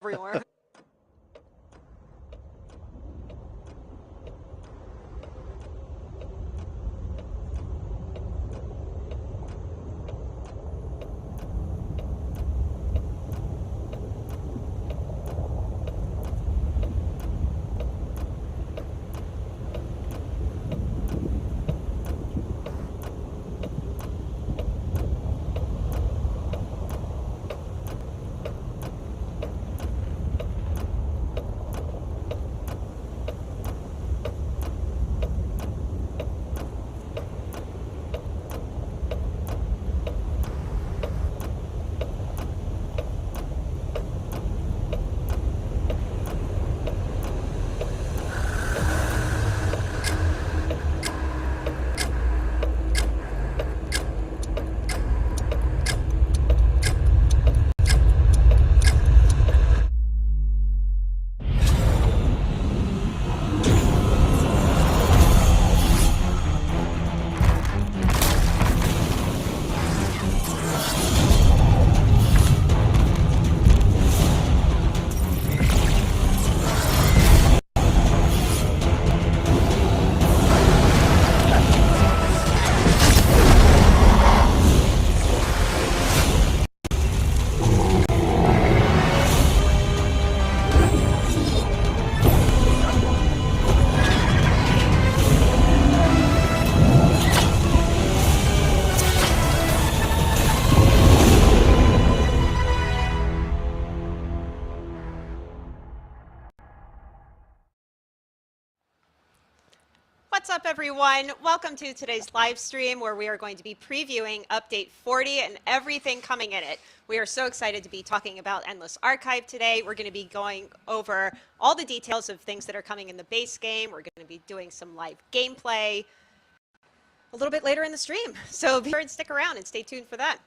everywhere. What's up, everyone? Welcome to today's live stream where we are going to be previewing Update 40 and everything coming in it. We are so excited to be talking about Endless Archive today. We're going to be going over all the details of things that are coming in the base game. We're going to be doing some live gameplay a little bit later in the stream. So be sure and stick around and stay tuned for that.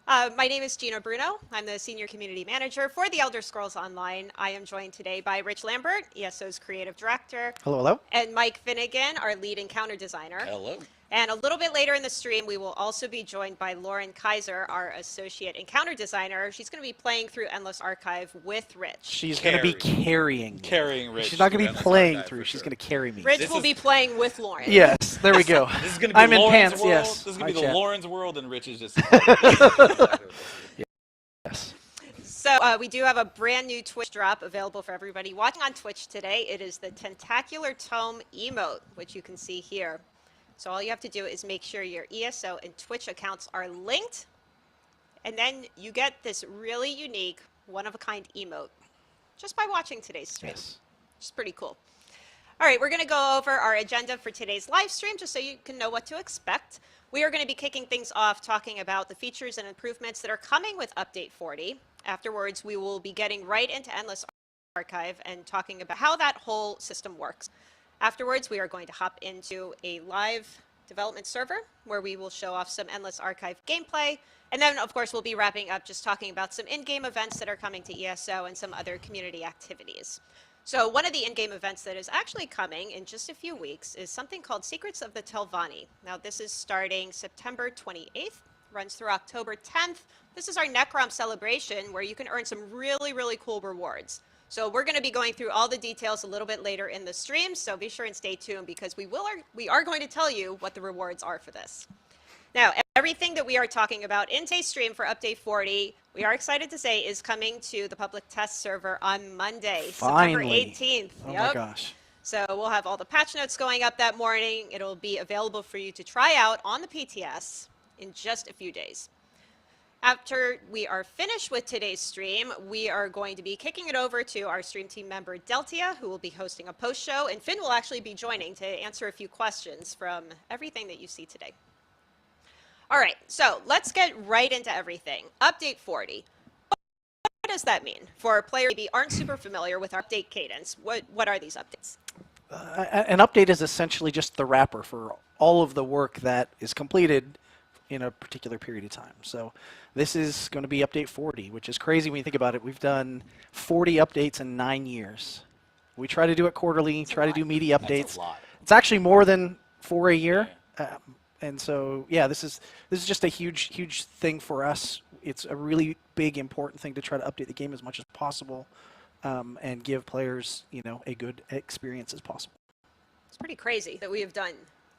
My name is Gina Bruno. I'm the Senior Community Manager for The Elder Scrolls Online. I am joined today by Rich Lambert, ESO's Creative Director. Hello, hello. And Mike Finnegan, our Lead Encounter Designer. Hello. And a little bit later in the stream, we will also be joined by Lauren Kaiser, our Associate Encounter Designer. She's going to be playing through Endless Archive with Rich. She's going to be carrying Rich. She's not going to be playing through. She's going to carry me. Rich will be playing with Lauren. Yes, there we go. This is going to be I'm in Lauren's pants, world. yes. This is going to be the Lauren's world, and Rich is just... Yes. So we do have a brand new Twitch drop available for everybody watching on Twitch today. It is the Tentacular Tome emote, which you can see here. So all you have to do is make sure your ESO and Twitch accounts are linked, and then you get this really unique, one-of-a-kind emote just by watching today's stream. Yes. Which is pretty cool. All right, we're going to go over our agenda for today's live stream just so you can know what to expect. We are going to be kicking things off talking about the features and improvements that are coming with Update 40. Afterwards, we will be getting right into Endless Archive and talking about how that whole system works. Afterwards, we are going to hop into a live development server where we will show off some Endless Archive gameplay. And then, of course, we'll be wrapping up just talking about some in-game events that are coming to ESO and some other community activities. So one of the in-game events that is actually coming in just a few weeks is something called Secrets of the Telvanni. Now, this is starting September 28th, runs through October 10th. This is our Necrom celebration where you can earn some really, really cool rewards. So we're going to be going through all the details a little bit later in the stream, so be sure and stay tuned because we are going to tell you what the rewards are for this. Now, everything that we are talking about in today's stream for Update 40, we are excited to say is coming to the public test server on Monday, Finally. September 18th. Oh my gosh. So we'll have all the patch notes going up that morning. It'll be available for you to try out on the PTS in just a few days. After we are finished with today's stream, we are going to be kicking it over to our stream team member, Deltia, who will be hosting a post-show, and Finn will actually be joining to answer a few questions from everything that you see today. All right, so let's get right into everything. Update 40. What does that mean? For players who maybe aren't super familiar with our update cadence, what are these updates? An update is essentially just the wrapper for all of the work that is completed in a particular period of time. So this is going to be Update 40, which is crazy when you think about it. We've done 40 updates in 9 years. We try to do it quarterly, try to do media updates. That's a lot. It's actually more than 4 a year. And so, yeah, this is just a huge thing for us. It's a really big, important thing to try to update the game as much as possible and give players, a good experience as possible. It's pretty crazy that we have done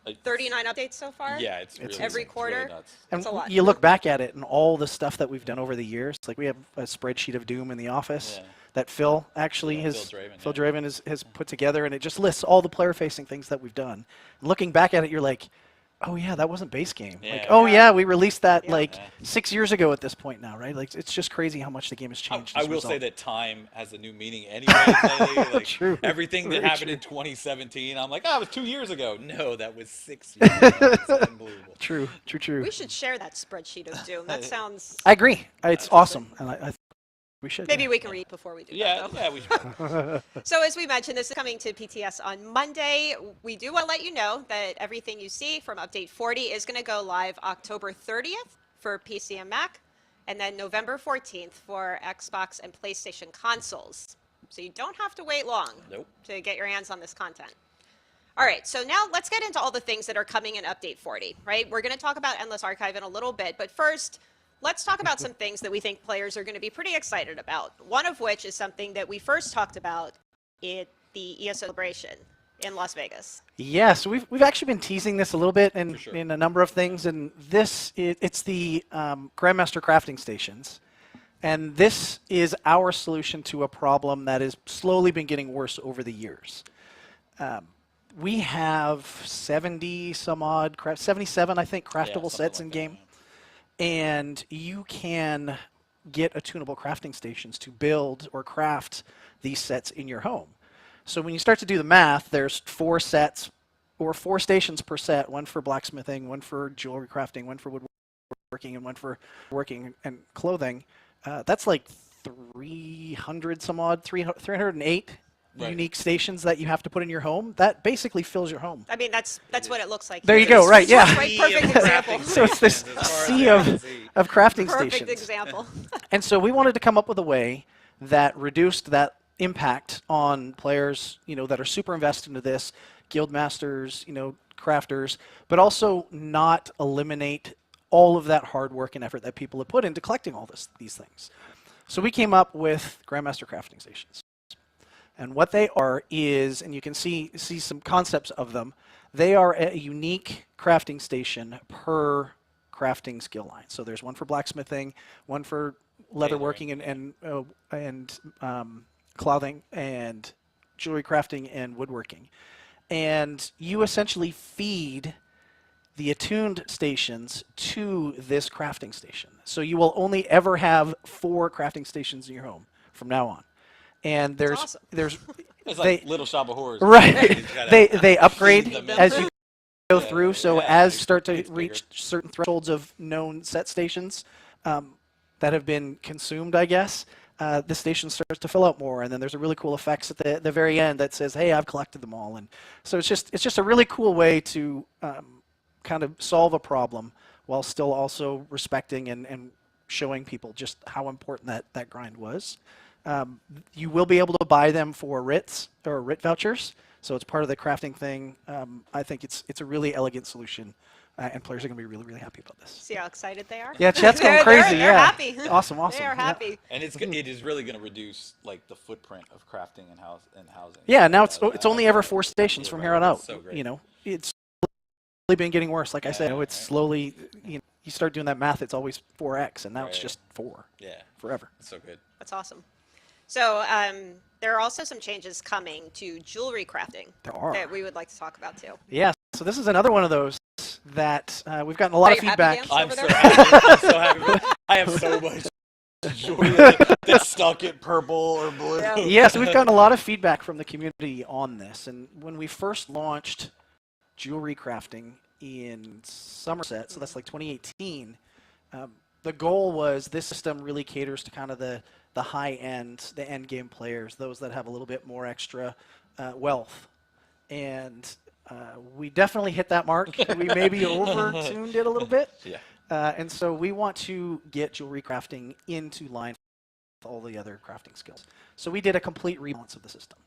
Like, 39 updates so far. Yeah, it's really every it's quarter. Really nuts. And That's a lot. you look back at it and all the stuff that we've done over the years. Like we have a spreadsheet of Doom in the office Yeah. that Phil actually Yeah, has Phil Phil Draven has put together, and it just lists all the player-facing things that we've done. And looking back at it, you're like, oh yeah, that wasn't base game. Yeah. Like, oh Yeah. yeah, we released that Yeah. like Yeah. 6 years ago at this point now, right? Like it's just crazy how much the game has changed. I as a will say result. that time has a new meaning anyway. Lately. Like True. everything that Very happened true. in 2017, I'm like, oh, it was 2 years ago. No, that was 6 years ago. It's unbelievable. True. We should share that spreadsheet of Doom. That sounds. I agree. It's awesome, and I think we should. Maybe yeah. we can read before we do Yeah, that, though. yeah, we should. So as we mentioned, this is coming to PTS on Monday. We do want to let you know that everything you see from Update 40 is going to go live October 30th for PC and Mac, and then November 14th for Xbox and PlayStation consoles. So you don't have to wait long Nope. to get your hands on this content. All right, so now let's get into all the things that are coming in Update 40, right? We're going to talk about Endless Archive in a little bit, but first, let's talk about some things that we think players are going to be pretty excited about. One of which is something that we first talked about at the ESO celebration in Las Vegas. Yeah, so we've actually been teasing this a little bit in, For sure. in a number of things, and it's the Grandmaster crafting stations, and this is our solution to a problem that has slowly been getting worse over the years. We have 70 some odd, 77 I think, craftable something sets like in that, game, yeah. and you can get attunable crafting stations to build or craft these sets in your home. So when you start to do the math, there's 4 sets or 4 stations per set, one for blacksmithing, one for jewelry crafting, one for woodworking, and one for working and clothing. That's like 300 some odd, 308 Right. unique stations that you have to put in your home. That basically fills your home. I mean, that's what it looks like. There you here. go, right, yeah. Right, perfect example. So it's this As far as sea I of, can see. of crafting Perfect stations. example. And so we wanted to come up with a way that reduced that impact on players, that are super invested into this, guild masters, crafters, but also not eliminate all of that hard work and effort that people have put into collecting all these things. So we came up with Grandmaster crafting stations. And what they are is, and you can see some concepts of them, they are a unique crafting station per crafting skill line. So there's one for blacksmithing, one for leatherworking and clothing and jewelry crafting and woodworking. And you essentially feed the attuned stations to this crafting station. So you will only ever have 4 crafting stations in your home from now on. And there's awesome. there's It's like Little Shop of Horrors. right. You gotta they upgrade feed them as in. you go Yeah, through. So yeah, as it start to gets bigger. reach certain thresholds of known set stations that have been consumed, I guess, the station starts to fill out more, and then there's a really cool effects at the very end that says, "Hey, I've collected them all." And so it's just a really cool way to kind of solve a problem while still also respecting and showing people just how important that grind was. You will be able to buy them for RITs or RIT vouchers, so it's part of the crafting thing. I think it's a really elegant solution, and players are going to be really, really happy about this. See how excited they are? Yeah, chat's going They're- crazy. They're yeah, happy. awesome. They are yeah. happy. And it is really going to reduce like the footprint of crafting and housing. Yeah, now it's only ever 4 stations Yeah, from right. here on out. So great. It's slowly been getting worse. Like I said, Yeah, it's right. slowly. You start doing that math, it's always 4x, and now it's Right. just 4 Yeah, forever. it's so good. That's awesome. So there are also some changes coming to jewelry crafting There are. that we would like to talk about too. Yeah, so this is another one of those that we've gotten a lot Are of you happy, feedback. Dan? I'm over so there? happy. I'm so happy. I have so much joy that's stuck at purple or blue. Yeah. Yeah, so we've gotten a lot of feedback from the community on this. And when we first launched jewelry crafting in Somerset, so that's like 2018, the goal was this system really caters to kind of the high end, the end game players, those that have a little bit more extra wealth. And we definitely hit that mark. We maybe over-tuned it a little bit. Yeah. And so we want to get jewelry crafting into line with all the other crafting skills. So we did a complete rebalance of the system.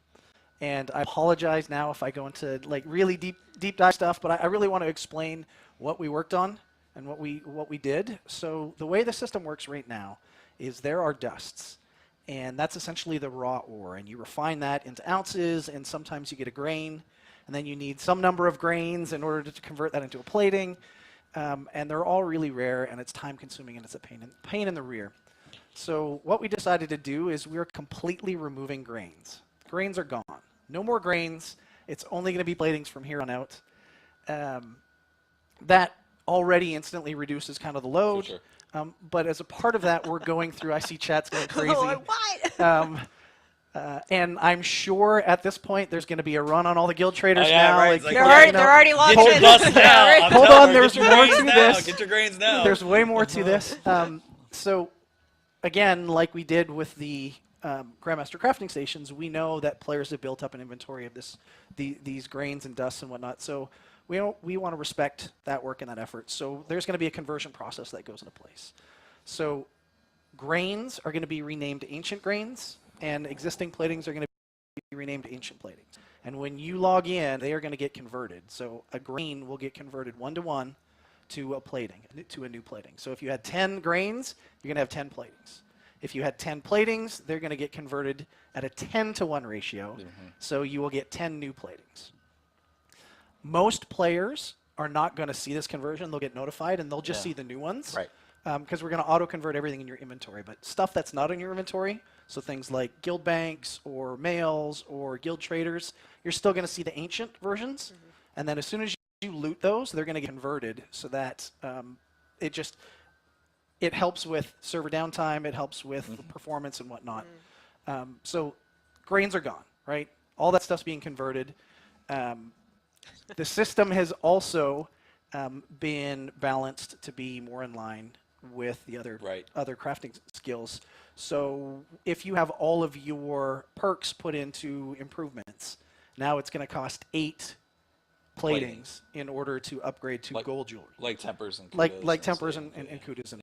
And I apologize now if I go into like really deep dive stuff, but I really want to explain what we worked on and what we did. So the way the system works right now is there are dusts. and that's essentially the raw ore. And you refine that into ounces, and sometimes you get a grain, and then you need some number of grains in order to convert that into a plating. And they're all really rare, and it's time-consuming, and it's a pain in the rear. So what we decided to do is we're completely removing grains. Grains are gone. No more grains. It's only going to be platings from here on out. That already instantly reduces kind of the load. For sure. But as a part of that, we're going through, I see chat's going crazy. Oh, what? And I'm sure at this point there's going to be a run on all the guild traders yeah, now. right. Like, It's like, They're already launched Get your in. dust now. I'm Hold telling on, you, there's get your more grains to now. this. Get your grains now. There's way more to this. So, again, like we did with the Grandmaster crafting stations, we know that players have built up an inventory of these grains and dusts and whatnot. So we want to respect that work and that effort. So there's going to be a conversion process that goes into place. So grains are going to be renamed ancient grains, and existing platings are going to be renamed ancient platings. And when you log in, they are going to get converted. So a grain will get converted 1-to-1 to a plating, to a new plating. So if you had 10 grains, you're going to have 10 platings. If you had 10 platings, they're going to get converted at a 10-to-1 ratio. So you will get 10 new platings. Most players are not going to see this conversion. They'll get notified, and they'll just see the new ones. Right. Because we're going to auto-convert everything in your inventory. But stuff that's not in your inventory, so things like guild banks or mails or guild traders, you're still going to see the ancient versions. And then as soon as you loot those, they're going to get converted so that it helps with server downtime. It helps with performance and whatnot. So grains are gone, right? All that stuff's being converted. The system has also been balanced to be more in line with the other crafting skills. So if you have all of your perks put into improvements, now it's going to cost 8 platings in order to upgrade to gold jewelry. Like tempers and like kudos tempers and kudos and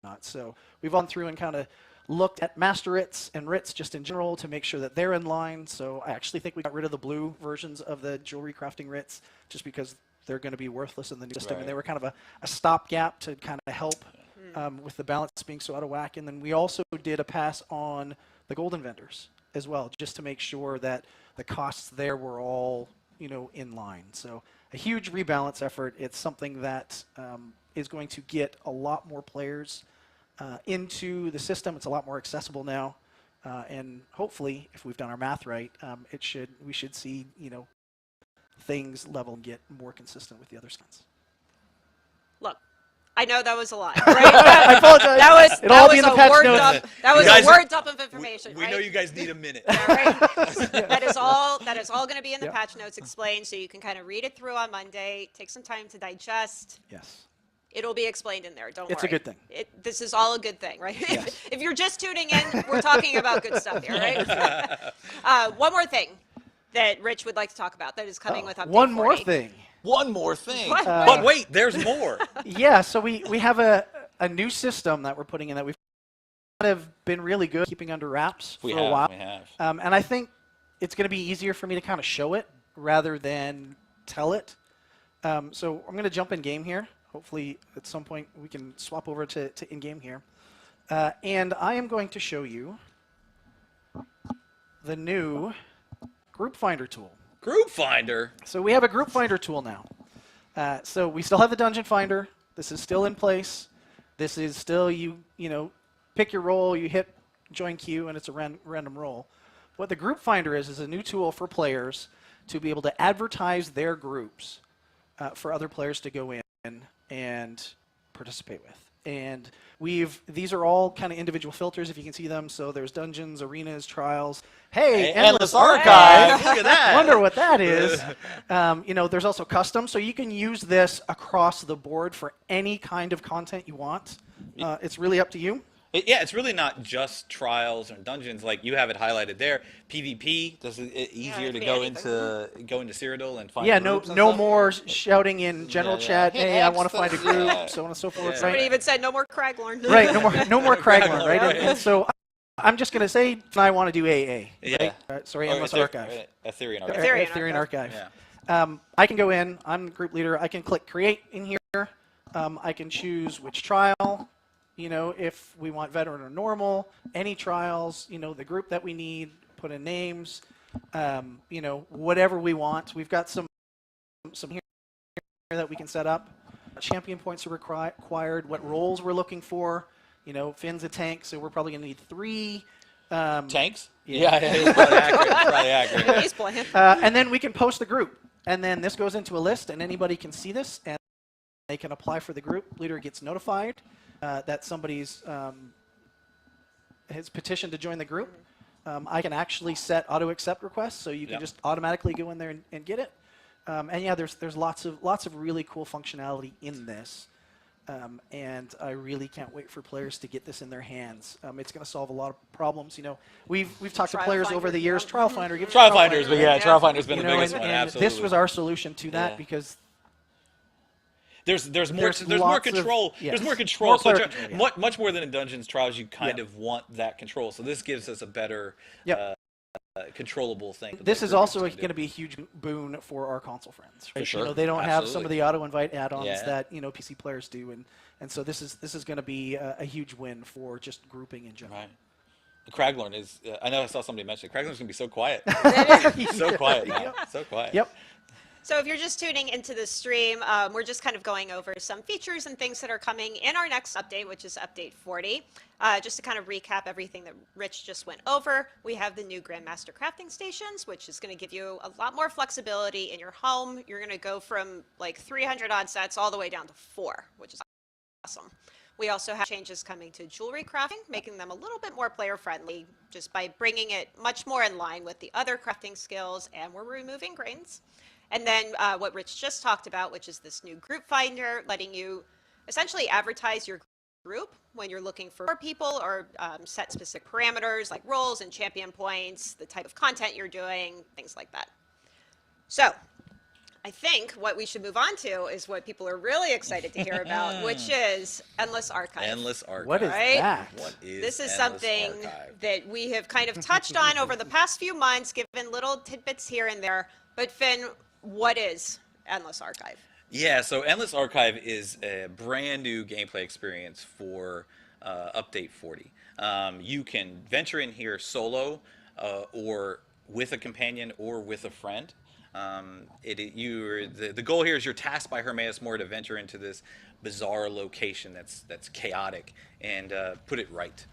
whatnot. So we've gone through and kind of looked at master writs and writs just in general to make sure that they're in line. So I actually think we got rid of the blue versions of the jewelry crafting writs just because they're going to be worthless in the new system. And they were kind of a stopgap to kind of help with the balance being so out of whack. And then we also did a pass on the golden vendors as well, just to make sure that the costs there were all, in line. So a huge rebalance effort. It's something that is going to get a lot more players into the system. It's a lot more accessible now. And hopefully, if we've done our math right, we should see, things level and get more consistent with the other skins. Look, I know that was a lot. Right? I apologize. That was a word dump of information. We know you guys need a minute. Yeah, right? That is all going to be in the patch notes explained, so you can kind of read it through on Monday. Take some time to digest. Yes. It'll be explained in there. Don't worry. It's a good thing. This is all a good thing, right? Yes. If you're just tuning in, we're talking about good stuff here, right? One more thing that Rich would like to talk about that is coming with update 40. One more thing. One more thing. What? But wait, there's more. Yeah, so we have a new system that we're putting in that we've kind of been really good keeping under wraps for a while. We have. And I think it's going to be easier for me to kind of show it rather than tell it. So I'm going to jump in game here. Hopefully at some point we can swap over to in-game here. And I am going to show you the new Group Finder tool. Group Finder? So we have a Group Finder tool now. So we still have the Dungeon Finder. This is still in place. This is still, you pick your role, you hit join queue, and it's a random roll. What the Group Finder is a new tool for players to be able to advertise their groups for other players to go in and participate with. And these are all kind of individual filters, if you can see them. So there's dungeons, arenas, trials. Hey, Endless Archive. Look at that. Wonder what that is. There's also custom. So you can use this across the board for any kind of content you want. It's really up to you. It's really not just trials or dungeons. Like you have it highlighted there. PvP, does it easier to go into Cyrodiil and find groups and no stuff? more shouting in general chat. Hey, I want to find a group, so on and so forth. Right? Somebody even said no more Craglorn. Right, no more Craglorn, right? And so I'm just going to say I want to do AA. Yeah. Right? Sorry, Endless Archive. Ethereum Archive. Ethereum Archive. Yeah. I can go in. I'm the group leader. I can click create in here. I can choose which trial. if we want veteran or normal, any trials, the group that we need, put in names, whatever we want. We've got some here that we can set up. Champion points are required, what roles we're looking for. Finn's a tank, so we're probably going to need 3. Tanks? Yeah. It's probably accurate. It's probably accurate. He's playing. And then we can post the group. And then this goes into a list, and anybody can see this, and they can apply for the group. Leader gets notified that somebody's has petitioned to join the group. I can actually set auto-accept requests, so you can just automatically go in there and get it. And yeah, there's lots of really cool functionality in this. And I really can't wait for players to get this in their hands. It's going to solve a lot of problems. We've talked to players over the years. Trial Finder, give Trial Finders, but yeah, Trial Finder's been the biggest one. And Absolutely. this was our solution to that because there's more There's more lots control. of- yes. There's more control. More So clarity, yeah. much more than in Dungeons Trials, you kind of want that control. So this gives us a better controllable thing. this is also going to be a huge boon for our console friends. Right? sure. They don't have some of Absolutely. the auto invite add-ons Yeah. that PC players do, and so this is going to be a huge win for just grouping in general. Right. Craglorn is. I know I saw somebody mention it. Craglorn's gonna be so quiet. So quiet now. So quiet. Yep. So if you're just tuning into the stream, we're just kind of going over some features and things that are coming in our next update, which is update 40. Just to kind of recap everything that Rich just went over, we have the new Grandmaster crafting stations, which is going to give you a lot more flexibility in your home. You're going to go from like 300 odd sets all the way down to 4, which is awesome. We also have changes coming to jewelry crafting, making them a little bit more player friendly just by bringing it much more in line with the other crafting skills, and we're removing grains. And then what Rich just talked about, which is this new group finder, letting you essentially advertise your group when you're looking for people or set specific parameters like roles and champion points, the type of content you're doing, things like that. So I think what we should move on to is what people are really excited to hear about, which is Endless Archive. Endless Archive. What is Right? that? What is This is Endless something Archive? that we have kind of touched on over the past few months, given little tidbits here and there. But Finn, what is Endless Archive? Yeah, so Endless Archive is a brand new gameplay experience for Update 40. You can venture in here solo or with a companion or with a friend. The goal here is you're tasked by Hermaeus Mora to venture into this bizarre location that's chaotic and put it right.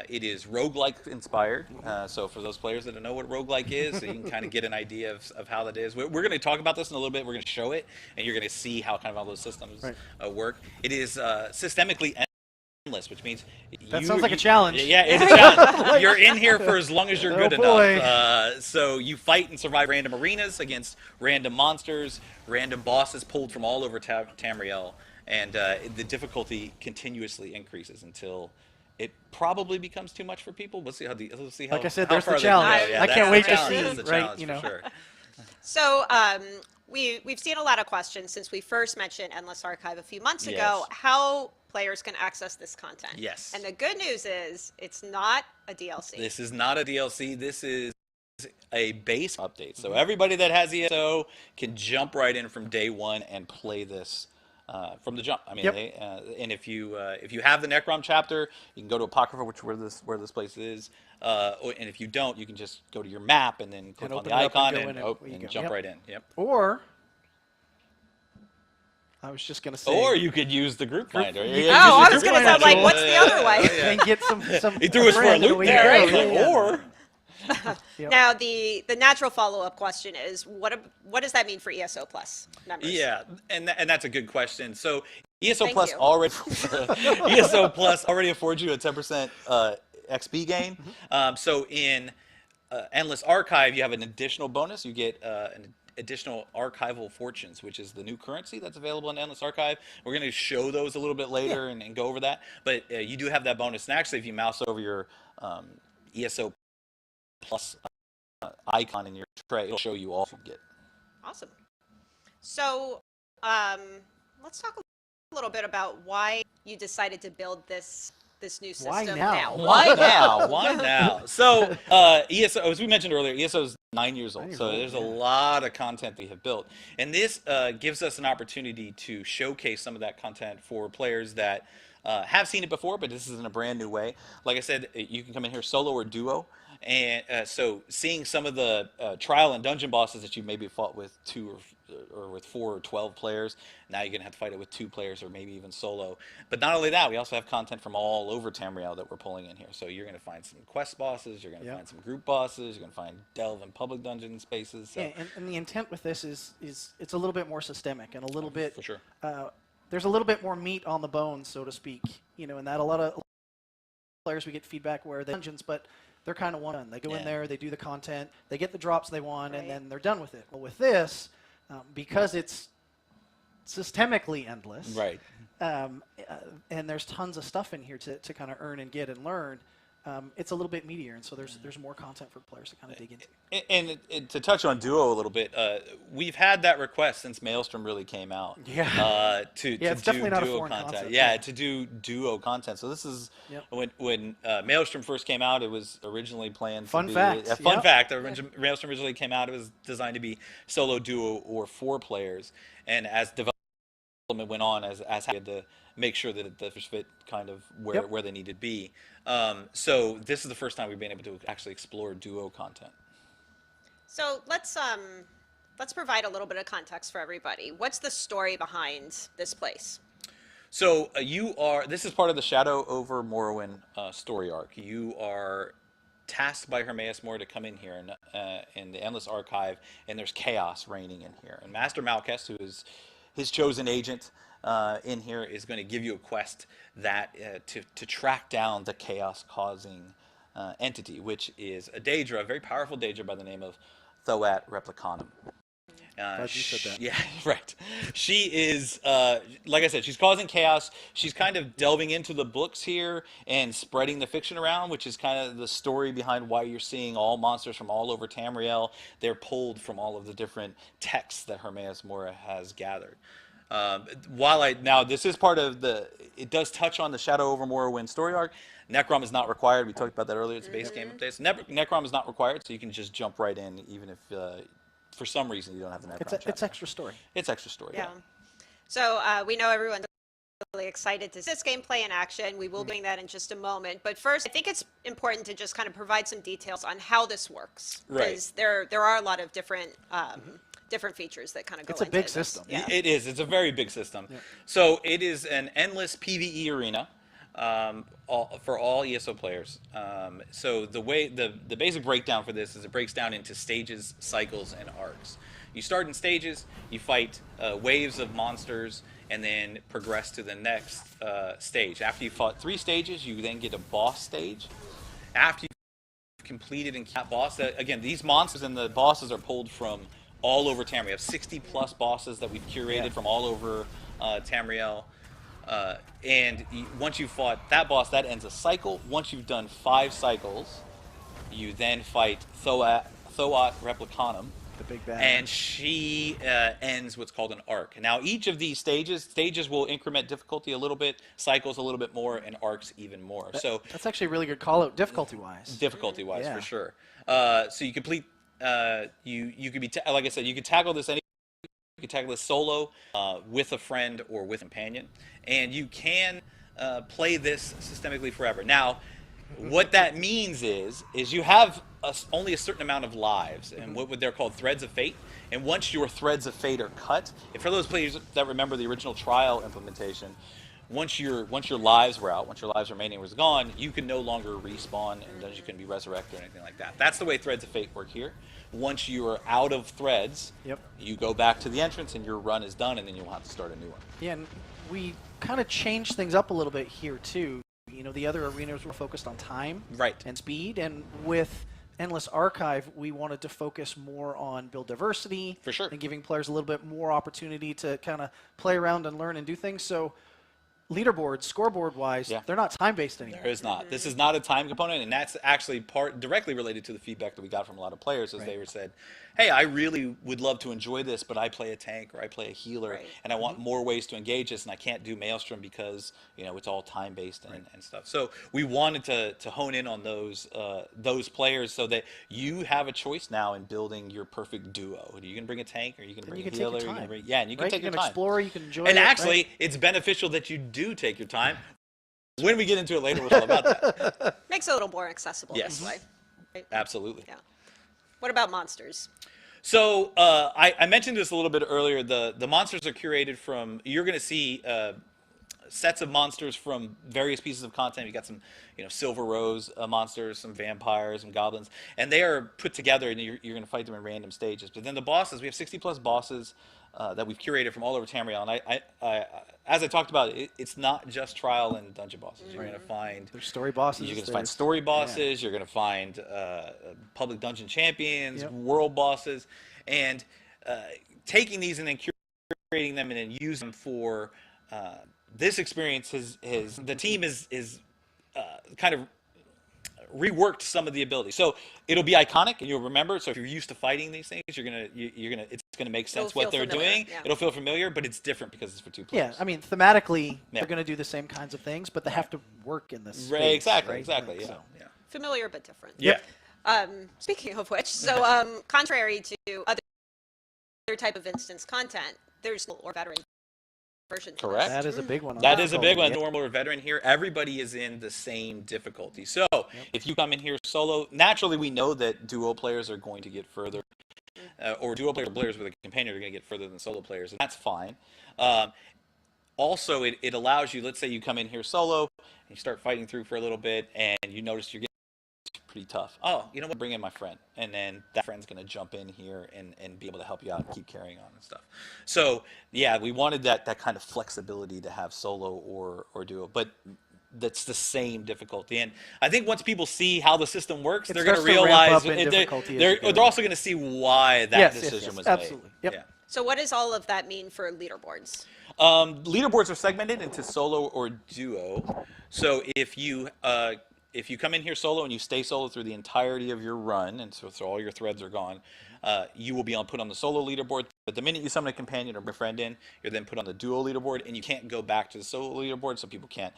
It is roguelike inspired, so for those players that don't know what roguelike is, so you can kind of get an idea of how that is. We're going to talk about this in a little bit. We're going to show it, and you're going to see how kind of all those systems work. It is systemically endless, which means That sounds like a challenge. Yeah, it's a challenge. You're in here for as long as you're good boy. enough. So you fight and survive random arenas against random monsters, random bosses pulled from all over Tamriel, and the difficulty continuously increases until it probably becomes too much for people. We'll see how. Like I said, how there's the far they challenge. go. Yeah, I that's can't the wait to challenge. see, That's the right, challenge for sure. So we've seen a lot of questions since we first mentioned Endless Archive a few months ago, Yes. how players can access this content. Yes. And the good news is it's not a DLC. This is not a DLC. This is a base update. So everybody that has ESO can jump right in from day one and play this from the jump. I mean, Yep. and if you have the Necrom chapter, you can go to Apocrypha, which where this place is. And if you don't, you can just go to your map and then click on open the it up and icon go and, in and away you go. jump Yep. right in. Yep. Or I was just going to say, Or you could use the group finder. you- Yeah, Oh, use I the was group going to finder say, like, tool. what's the other way? and get some. He threw us for a friend loop away you there. go. Like, Yeah. Or Yep. Now, the natural follow-up question is, what does that mean for ESO Plus members? yeah, and that's a good question. So ESO Thank Plus you. already ESO Plus already affords you a 10% XP gain. So in Endless Archive, you have an additional bonus. You get an additional archival fortunes, which is the new currency that's available in Endless Archive. We're going to show those a little bit later and go over that. But you do have that bonus. And actually, if you mouse over your ESO Plus icon in your tray, it'll show you all you get. Awesome. So let's talk a little bit about why you decided to build this new system Why now? Why now? Why now? So ESO, as we mentioned earlier, ESO is 9 years old. So there's a lot of content we have built. And this gives us an opportunity to showcase some of that content for players that have seen it before, but this is in a brand new way. Like I said, you can come in here solo or duo. And so seeing some of the trial and dungeon bosses that you maybe fought with 2 or with 4 or 12 players, now you're going to have to fight it with 2 players or maybe even solo. But not only that, we also have content from all over Tamriel that we're pulling in here. So you're going to find some quest bosses, you're going to find some group bosses, you're going to find delve and public dungeon spaces. So. Yeah, and the intent with this is it's a little bit more systemic and a little bit. For sure. There's a little bit more meat on the bones, so to speak. And that a lot of players we get feedback where they dungeons, but they're kind of one done. They go in there, they do the content, they get the drops they want, and then they're done with it. Well, with this, because it's systemically endless, Right. And there's tons of stuff in here to kind of earn and get and learn. It's a little bit meatier, and so there's more content for players to kind of dig into. And to touch on Duo a little bit, we've had that request since Maelstrom really came out. Yeah. To it's do definitely not a Duo foreign content. concept. Yeah, to do Duo content. So this is when Maelstrom first came out. It was originally planned Fun to be fact. a fun Yep. fact. Maelstrom originally came out. It was designed to be solo, duo, or 4 players. And as development went on, as we had to make sure that it fit kind of where they needed to be. So this is the first time we've been able to actually explore Duo content. So let's provide a little bit of context for everybody. What's the story behind this place? So this is part of the Shadow over Morrowind story arc. You are tasked by Hermaeus Mora to come in here in the Endless Archive, and there's chaos reigning in here. And Master Malchus, who is his chosen agent in here, is going to give you a quest that to track down the chaos-causing entity, which is a Daedra, a very powerful Daedra by the name of Thoat Replicanum. Glad you said that. Yeah, right. She is, like I said, she's causing chaos. She's kind of delving into the books here and spreading the fiction around, which is kind of the story behind why you're seeing all monsters from all over Tamriel. They're pulled from all of the different texts that Hermaeus Mora has gathered. Now this is part of it does touch on the Shadow over Morrowind story arc. Necrom is not required. We talked about that earlier. It's a base game update. So Necrom is not required, so you can just jump right in, even if for some reason you don't have the Necrom chapter. It's extra story. It's extra story. Yeah. So we know everyone's really excited to see this gameplay in action. We will be doing that in just a moment. But first, I think it's important to just kind of provide some details on how this works. Right. Because there are a lot of different different features that kind of go into It's a big this. system. Yeah. It is. It's a very big system. Yeah. So it is an endless PvE arena for all ESO players. So the basic breakdown for this is it breaks down into stages, cycles, and arcs. You start in stages, you fight waves of monsters, and then progress to the next stage. After you fought 3 stages, you then get a boss stage. After you've completed and capped boss, again, these monsters and the bosses are pulled from all over Tamriel. We have 60 plus bosses that we've curated from all over Tamriel. And once you've fought that boss, that ends a cycle. Once you've done 5 cycles, you then fight Thoat Replicanum. The big bad. And she ends what's called an arc. Now, each of these stages will increment difficulty a little bit, cycles a little bit more, and arcs even more. So that's actually a really good call out, difficulty-wise. Difficulty-wise, for sure. So you complete. You could be like I said. You could tackle this you could tackle this solo, with a friend or with a companion, and you can play this systemically forever. Now, what that means is you have only a certain amount of lives, and what they're called threads of fate. And once your threads of fate are cut, and for those players that remember the original trial implementation, once your lives were out, once your lives remaining was gone, you can no longer respawn, and then you can be resurrected or anything like that. That's the way threads of fate work here. Once you are out of threads, you go back to the entrance, and your run is done, and then you'll have to start a new one. Yeah, and we kind of changed things up a little bit here too. The other arenas were focused on time and speed, and with Endless Archive, we wanted to focus more on build diversity and giving players a little bit more opportunity to kind of play around and learn and do things. So leaderboard, scoreboard-wise, they're not time-based anymore. There is not. This is not a time component, and that's actually directly related to the feedback that we got from a lot of players as they were said, hey, I really would love to enjoy this, but I play a tank or I play a healer, and I want more ways to engage this, and I can't do Maelstrom because it's all time-based and stuff. So we wanted to hone in on those players so that you have a choice now in building your perfect duo. You can bring a tank, or you can bring a healer. And you can take your time. You can explore, you can enjoy it. And actually, it's beneficial that you do take your time. when we get into it later, we'll talk about that. Makes it a little more accessible Yes. this way. Right? Absolutely. Yeah. What about monsters? So I mentioned this a little bit earlier. The monsters are curated from. You're going to see sets of monsters from various pieces of content. You got some, Silver Rose monsters, some vampires, some goblins, and they are put together, and you're going to fight them in random stages. But then the bosses, we have 60 plus bosses that we've curated from all over Tamriel. And as I talked about, it's not just trial and dungeon bosses. You're going to find There's story bosses. You're going to find story bosses. You're going to find public dungeon champions, world bosses, and taking these and then curating them and then using them for this experience. The team is kind of reworked some of the abilities, so it'll be iconic and you'll remember. So if you're used to fighting these things, it's gonna make sense what they're doing. Yeah. It'll feel familiar, but it's different because it's for two players. Yeah, I mean, thematically, Yeah. they're going to do the same kinds of things, but they have to work in this. Right, space, exactly, right? exactly. Like, Yeah, so. yeah. Familiar but different. Yeah. Speaking of which, so contrary to other type of instance content, there's no or veteran version. to Correct. this. That is a big one. on That this is a call, big one. yeah. Normal or veteran here, everybody is in the same difficulty. So if you come in here solo, naturally we know that duo players are going to get further, or duo players with a companion are going to get further than solo players, and that's fine. Also, it allows you. Let's say you come in here solo and you start fighting through for a little bit, and you notice you're getting pretty tough. Oh, you know what? Bring in my friend, and then that friend's going to jump in here and be able to help you out and keep carrying on and stuff. So yeah, we wanted that kind of flexibility to have solo or duo, but that's the same difficulty. And I think once people see how the system works, It they're going to starts to ramp realize up in difficulty as you go. they're also going to see why that Yes, decision yes, was absolutely. made. Yep. Yeah. So what does all of that mean for leaderboards? Leaderboards are segmented into solo or duo. So if you come in here solo and you stay solo through the entirety of your run, and so all your threads are gone, you will be put on the solo leaderboard. But the minute you summon a companion or a friend in, you're then put on the duo leaderboard, and you can't go back to the solo leaderboard, so people can't,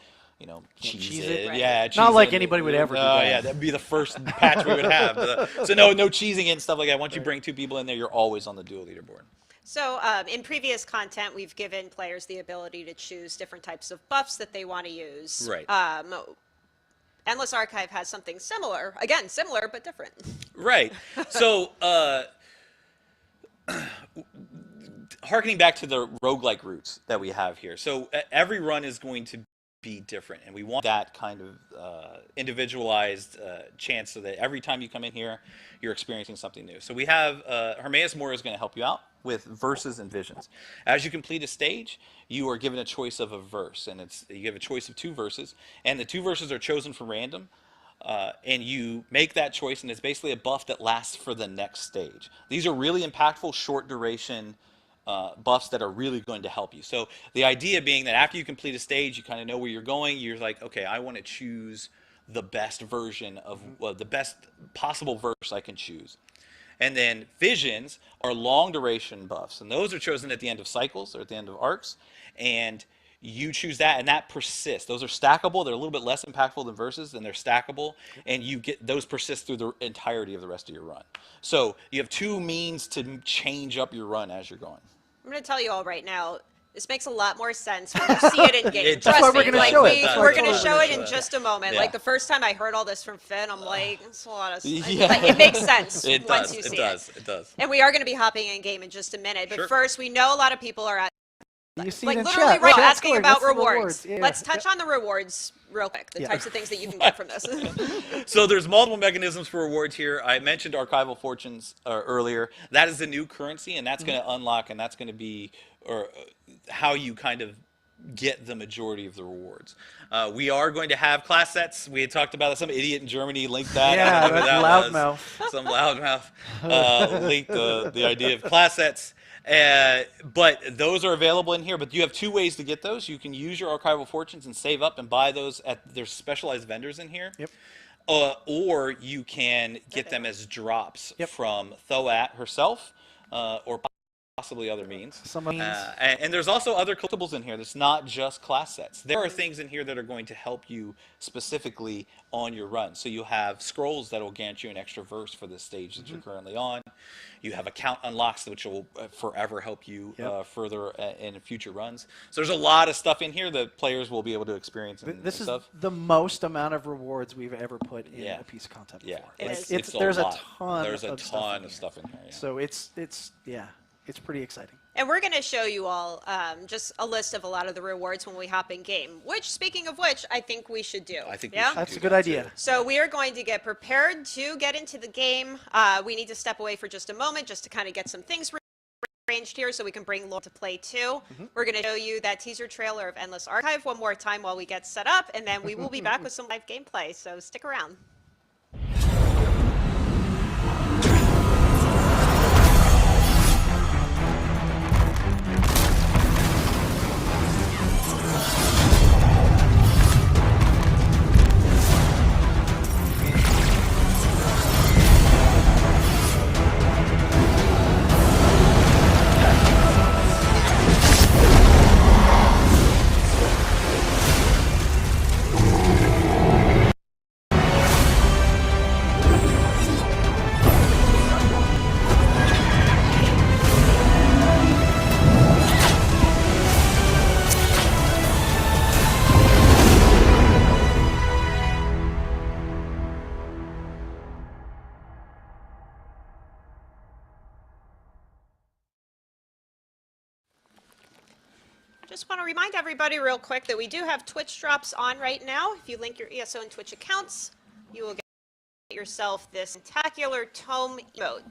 cheese it. Right. Yeah, Not cheese like it. anybody would ever do Oh that. yeah, that'd be the first patch we would have. So no cheesing it and stuff like that. Once you bring two people in there, you're always on the duo leaderboard. So in previous content, we've given players the ability to choose different types of buffs that they want to use. Right. Endless Archive has something similar. Again, similar but different. Right. So, harkening back to the roguelike roots that we have here. So every run is going to be different, and we want that kind of individualized chance so that every time you come in here, you're experiencing something new. So we have Hermaeus Mora is going to help you out with verses and visions. As you complete a stage, you are given a choice of a verse, and you have a choice of two verses, and the two verses are chosen from random. And you make that choice, and it's basically a buff that lasts for the next stage. These are really impactful, short duration buffs that are really going to help you. So the idea being that after you complete a stage, you kind of know where you're going. You're like, okay, I want to choose the best version of the best possible verse I can choose. And then visions are long duration buffs, and those are chosen at the end of cycles or at the end of arcs. And you choose that, and that persists. Those are stackable. They're a little bit less impactful than verses, and they're stackable, and you get those persist through the entirety of the rest of your run. So you have two means to change up your run as you're going. I'm going to tell you all right now, this makes a lot more sense when you see it in game. It does. Trust That's why me, we're gonna like, show it. That's why we're going to we're show gonna it show in it. just a moment. Yeah. Like the first time I heard all this from Finn, I'm like, it's a lot of Yeah. like, it makes sense It once does. you It see does. It does. And we are going to be hopping in game in just a minute. But Sure. first, we know a lot of people are You see like it in literally chat. right, Chat's asking going, about "What's the rewards. Yeah. Let's touch on the rewards real quick, the Yeah. types of things that you can get from this. So there's multiple mechanisms for rewards here. I mentioned archival fortunes earlier. That is the new currency, and that's going to unlock, and that's going to be how you kind of get the majority of the rewards. We are going to have class sets. We had talked about it. Some idiot in Germany linked that. Yeah, I don't know who that's that was. loudmouth. Some loudmouth linked the idea of class sets. But those are available in here. But you have two ways to get those. You can use your archival fortunes and save up and buy those at there's specialized vendors in here. Yep. Or you can get them as drops Yep. from Thoat herself, or possibly other means. Some means. And there's also other collectibles in here. That's not just class sets. There are things in here that are going to help you specifically on your run. So you have scrolls that will grant you an extra verse for the stage that you're currently on. You have account unlocks, which will forever help you further in future runs. So there's a lot of stuff in here that players will be able to experience and This is stuff. the most amount of rewards we've ever put in a piece of content before. It Like, is. It's there's a lot. ton. There's a of ton of here. stuff in here. Yeah. So it's pretty exciting. And we're going to show you all just a list of a lot of the rewards when we hop in game, which, speaking of which, I think we should do. I think we yeah? should. That's do a good that, idea. too. So we are going to get prepared to get into the game. We need to step away for just a moment just to kind of get some things arranged here so we can bring Lauren to play too. We're going to show you that teaser trailer of Endless Archive one more time while we get set up, and then we will be back with some live gameplay, so stick around. Just want to remind everybody real quick that we do have Twitch drops on right now. If you link your ESO and Twitch accounts, you will get yourself this tentacular tome emote.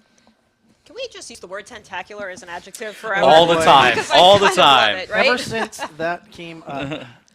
Can we just use the word tentacular as an adjective forever? All the time. Because I All the kind of love time. it, right? Ever since that came up,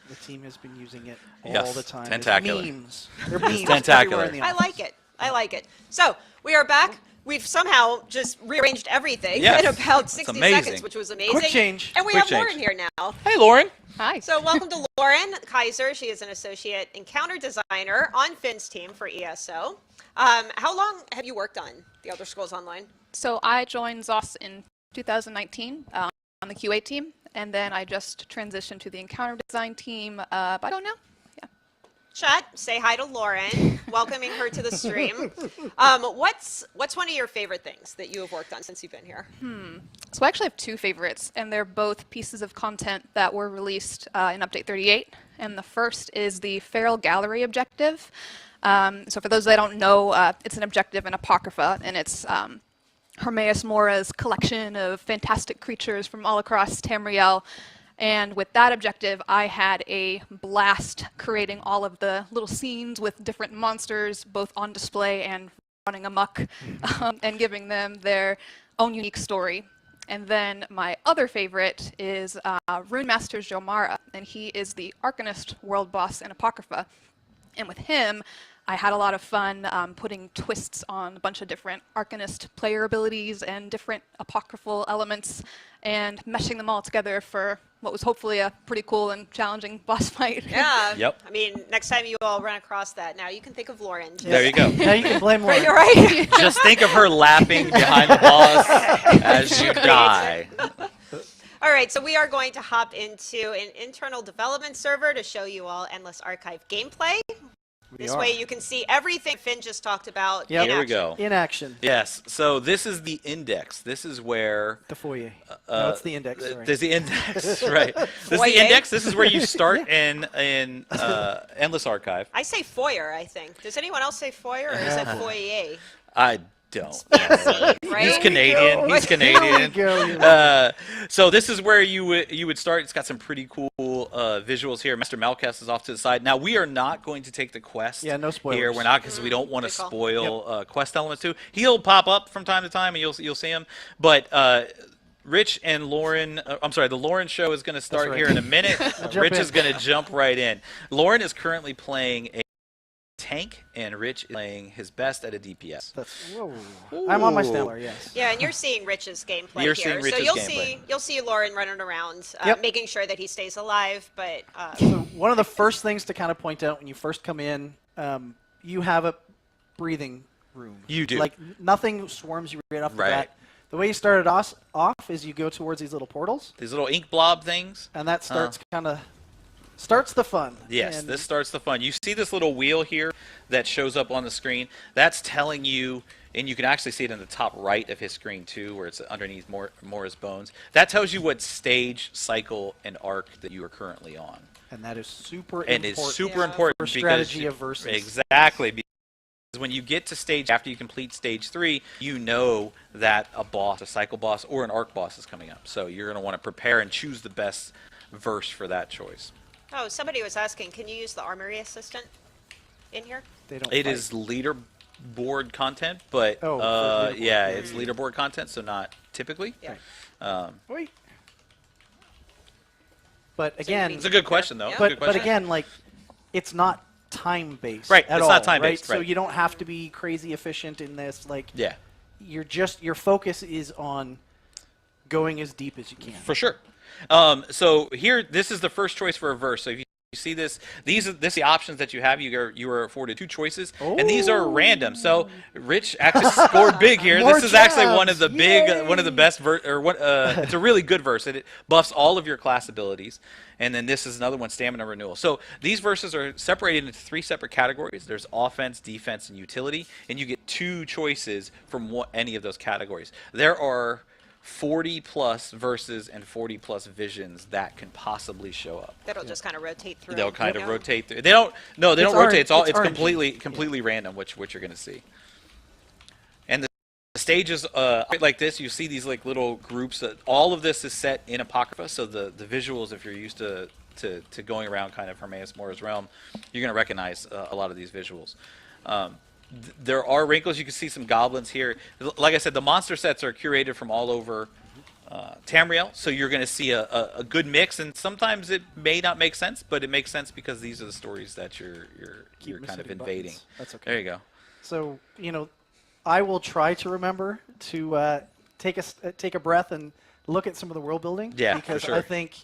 the team has been using it all Yes, the time. tentacular. There's memes. They're memes tentacular. everywhere in the I office. like it. I like it. So we are back. We've somehow just rearranged everything Yes. in about 60 amazing. seconds, which was amazing. Quick change. And we Quick have Lauren change. here now. Hey, Lauren. Hi. So welcome to Lauren Kaiser. She is an associate encounter designer on Finn's team for ESO. How long have you worked on The Elder Scrolls Online? So I joined ZOS in 2019 on the QA team, and then I just transitioned to the encounter design team about I don't know. Yeah. Chat, say hi to Lauren, welcoming her to the stream. What's one of your favorite things that you have worked on since you've been here? So I actually have two favorites, and they're both pieces of content that were released in Update 38. And the first is the Feral Gallery objective. So for those that don't know, it's an objective in Apocrypha, and it's Hermaeus Mora's collection of fantastic creatures from all across Tamriel. And with that objective, I had a blast creating all of the little scenes with different monsters, both on display and running amok, and giving them their own unique story. And then my other favorite is Rune Master's Jomara, and he is the Arcanist world boss in Apocrypha. And with him, I had a lot of fun putting twists on a bunch of different Arcanist player abilities and different apocryphal elements and meshing them all together for what was hopefully a pretty cool and challenging boss fight. Yeah. Yep. I mean, next time you all run across that, now you can think of Lauren. Just- There you go. Now you can blame Lauren. Right, you're right. Just think of her laughing behind the boss as you die. All right, so we are going to hop into an internal development server to show you all Endless Archive gameplay. This way you can see everything Finn just talked about. Yep. in Here we action. go. In action. Yes. So this is the index. This is where The foyer. No, it's the index. Sorry. there's the index, right? This is Foyer. the index. This is where you start in Endless Archive. I say foyer, I think. Does anyone else say foyer or is it foyer? I don't. Right? He's Canadian. He's Canadian. Go. So this is where you would start. It's got some pretty cool visuals here. Master Malcast is off to the side. Now we are not going to take the quest. Yeah, no spoilers. Here we're not because we don't want to Good call. spoil quest elements too. He'll pop up from time to time and you'll see him. But Rich and Lauren, I'm sorry, the Lauren show is going to start right. here in a minute. Jump Rich in. is going to jump right in. Lauren is currently playing a tank, and Rich is playing his best at a DPS. Whoa. I'm on my Ooh. Stellar, yes. Yeah, and you're seeing Rich's gameplay You're here. seeing So Rich's you'll see Lauren running around, Yep. making sure that he stays alive. But So one of the first things to kind of point out when you first come in, you have a breathing room. You do. Like nothing swarms you right off the Right. bat. the way you started off is you go towards these little portals, These little ink blob things. and that starts starts the fun. Yes, And this starts the fun. You see this little wheel here that shows up on the screen. That's telling you, and you can actually see it in the top right of his screen too, where it's underneath Mora's bones. That tells you what stage, cycle, and arc that you are currently on. and that is super And important. it's super Yeah. important For because strategy of versus. Exactly. Because when you get to stage, after you complete stage 3, you know that a boss, a cycle boss, or an arc boss is coming up. So you're going to want to prepare and choose the best verse for that choice. Oh, somebody was asking, can you use the Armory Assistant in here? They don't It fight. is leaderboard content, but Oh, for leaderboard. yeah, it's leaderboard content, so not typically. Yeah. Wait. But again, It's a good question, though. Yeah. Good but question. again, like, it's not time based. Right, At it's all, not time-based, So right. you don't have to be crazy efficient in this. Like, Yeah, your focus is on going as deep as you can. for sure. So here, this is the first choice for a verse. So if you see this, this is the options that you have. You are afforded 2 choices, and these are random. So Rich actually scored big here. More This is actually one jabs. of the big, Yay. one of the best it's a really good verse. It buffs all of your class abilities. And then this is another one, stamina renewal. So these verses are separated into 3 separate categories. There's offense, defense, and utility, and you get 2 choices from any of those categories. There are 40 plus verses and 40 plus visions that can possibly show up. That'll just kind of rotate through. They'll kind you of know? rotate through. They don't It's rotate. It's all it's it's RNG. completely random which you're going to see. And the stages like this, you see these like little groups. All of this is set in Apocrypha, so the visuals, if you're used to going around kind of Hermaeus Mora's realm, you're going to recognize a lot of these visuals. There are wrinkles. You can see some goblins here. Like I said, the monster sets are curated from all over Tamriel, so you're going to see a good mix, and sometimes it may not make sense, but it makes sense because these are the stories that you're kind of missing invading. buttons. That's okay. There you go. So I will try to remember to take a breath and look at some of the world building. Yeah, for because sure. I think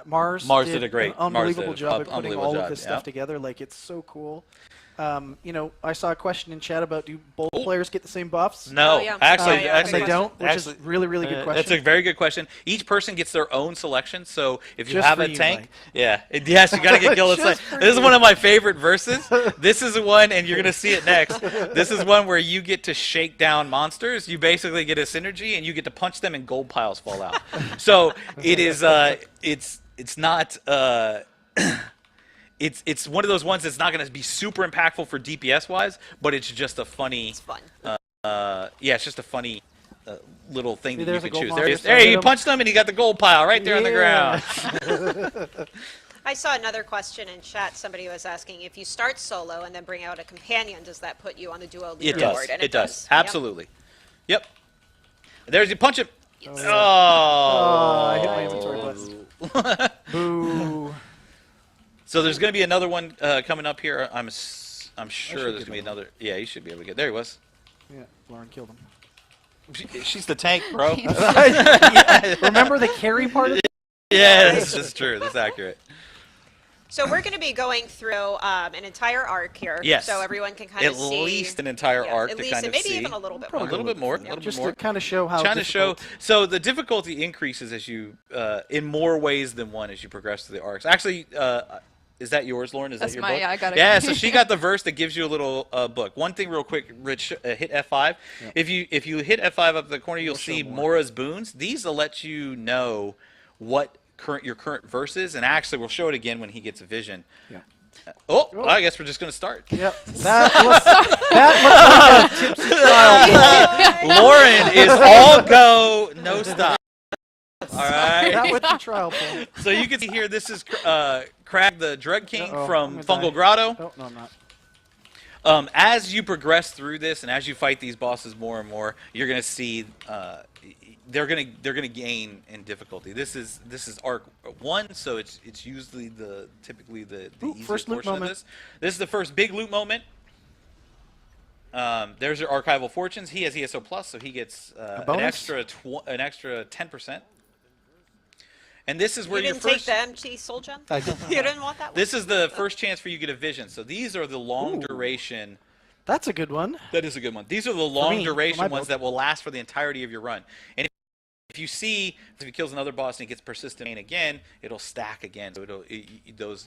Mars did a great- an Mars did unbelievable an job at putting unbelievable all job, of this yeah. stuff together. Like, it's so cool. I saw a question in chat about, do both players get the same buffs? No, Oh, yeah. actually, Yeah, actually They don't, which is actually, really, really good question. That's a very good question. Each person gets their own selection. So if you Just have for a you, tank, Mike. yes, you got to get killed. It's Just like, for this is you. one of my favorite verses. This is one, and you're gonna see it next. This is one where you get to shake down monsters. You basically get a synergy, and you get to punch them, and gold piles fall out. So it is. It's not. It's one of those ones that's not going to be super impactful for DPS wise, but it's just a funny. It's fun. It's just a funny little thing See, that you there's a can gold choose. monster, so There, hit you him. punched them, and you got the gold pile right there on the Yeah. ground. I saw another question in chat. Somebody was asking, if you start solo and then bring out a companion, does that put you on the duo leaderboard? It does. And It does. Yep. Absolutely. Yep. There's you punch it. Oh, Oh. I hit my inventory button. Boo. So there's going to be another one coming up here. I'm sure should there's get going to be that one. another. Yeah, you should be able to get. There he was. Yeah, Lauren killed him. She's the tank, bro. Remember the carry part of it? Yeah, this is true. That's accurate. So we're going to be going through an entire arc here. Yes. So everyone can kind At of see. least an entire Yeah, arc at to least, kind and of maybe see. even a little bit A more. little bit more. A Yeah. little Just bit more. to kind of show how Trying to show. difficult- So the difficulty increases as you, in more ways than one, as you progress through the arcs. Actually, is that yours, Lauren? Is That's that your mine, book? yeah, I got it. Yeah, so she got the verse that gives you a little book. One thing, real quick, Rich, hit F5. If you hit F5 up the corner, you'll see Mora's boons. These will let you know what your current verse is, and actually, we'll show it again when he gets a vision. Yeah. Oh, well, I guess we're just going to start. Yep. That looked like a tipsy trial. Lauren is all go, no stop. All right. Not with the trial point. So you can see here, this is Crag the Drug King Uh-oh, from I'm gonna Fungal die. Grotto. Oh, no, I'm not. As you progress through this and as you fight these bosses more and more, you're going to see they're going to gain in difficulty. This is arc 1, so it's usually typically the Ooh, easiest first loot portion moment. of this. This is the first big loot moment. There's your archival fortunes. He has ESO plus, so he gets an bonus? extra 10%. And this is where You your didn't take first. the MG Soul Gem? I did You didn't want that one? This is the first chance for you to get a vision. So these are the long duration That's a good one. That is a good one. These are the long me, for duration my ones build. that will last for the entirety of your run. And if you see, if he kills another boss and he gets persistent pain again, it'll stack again. So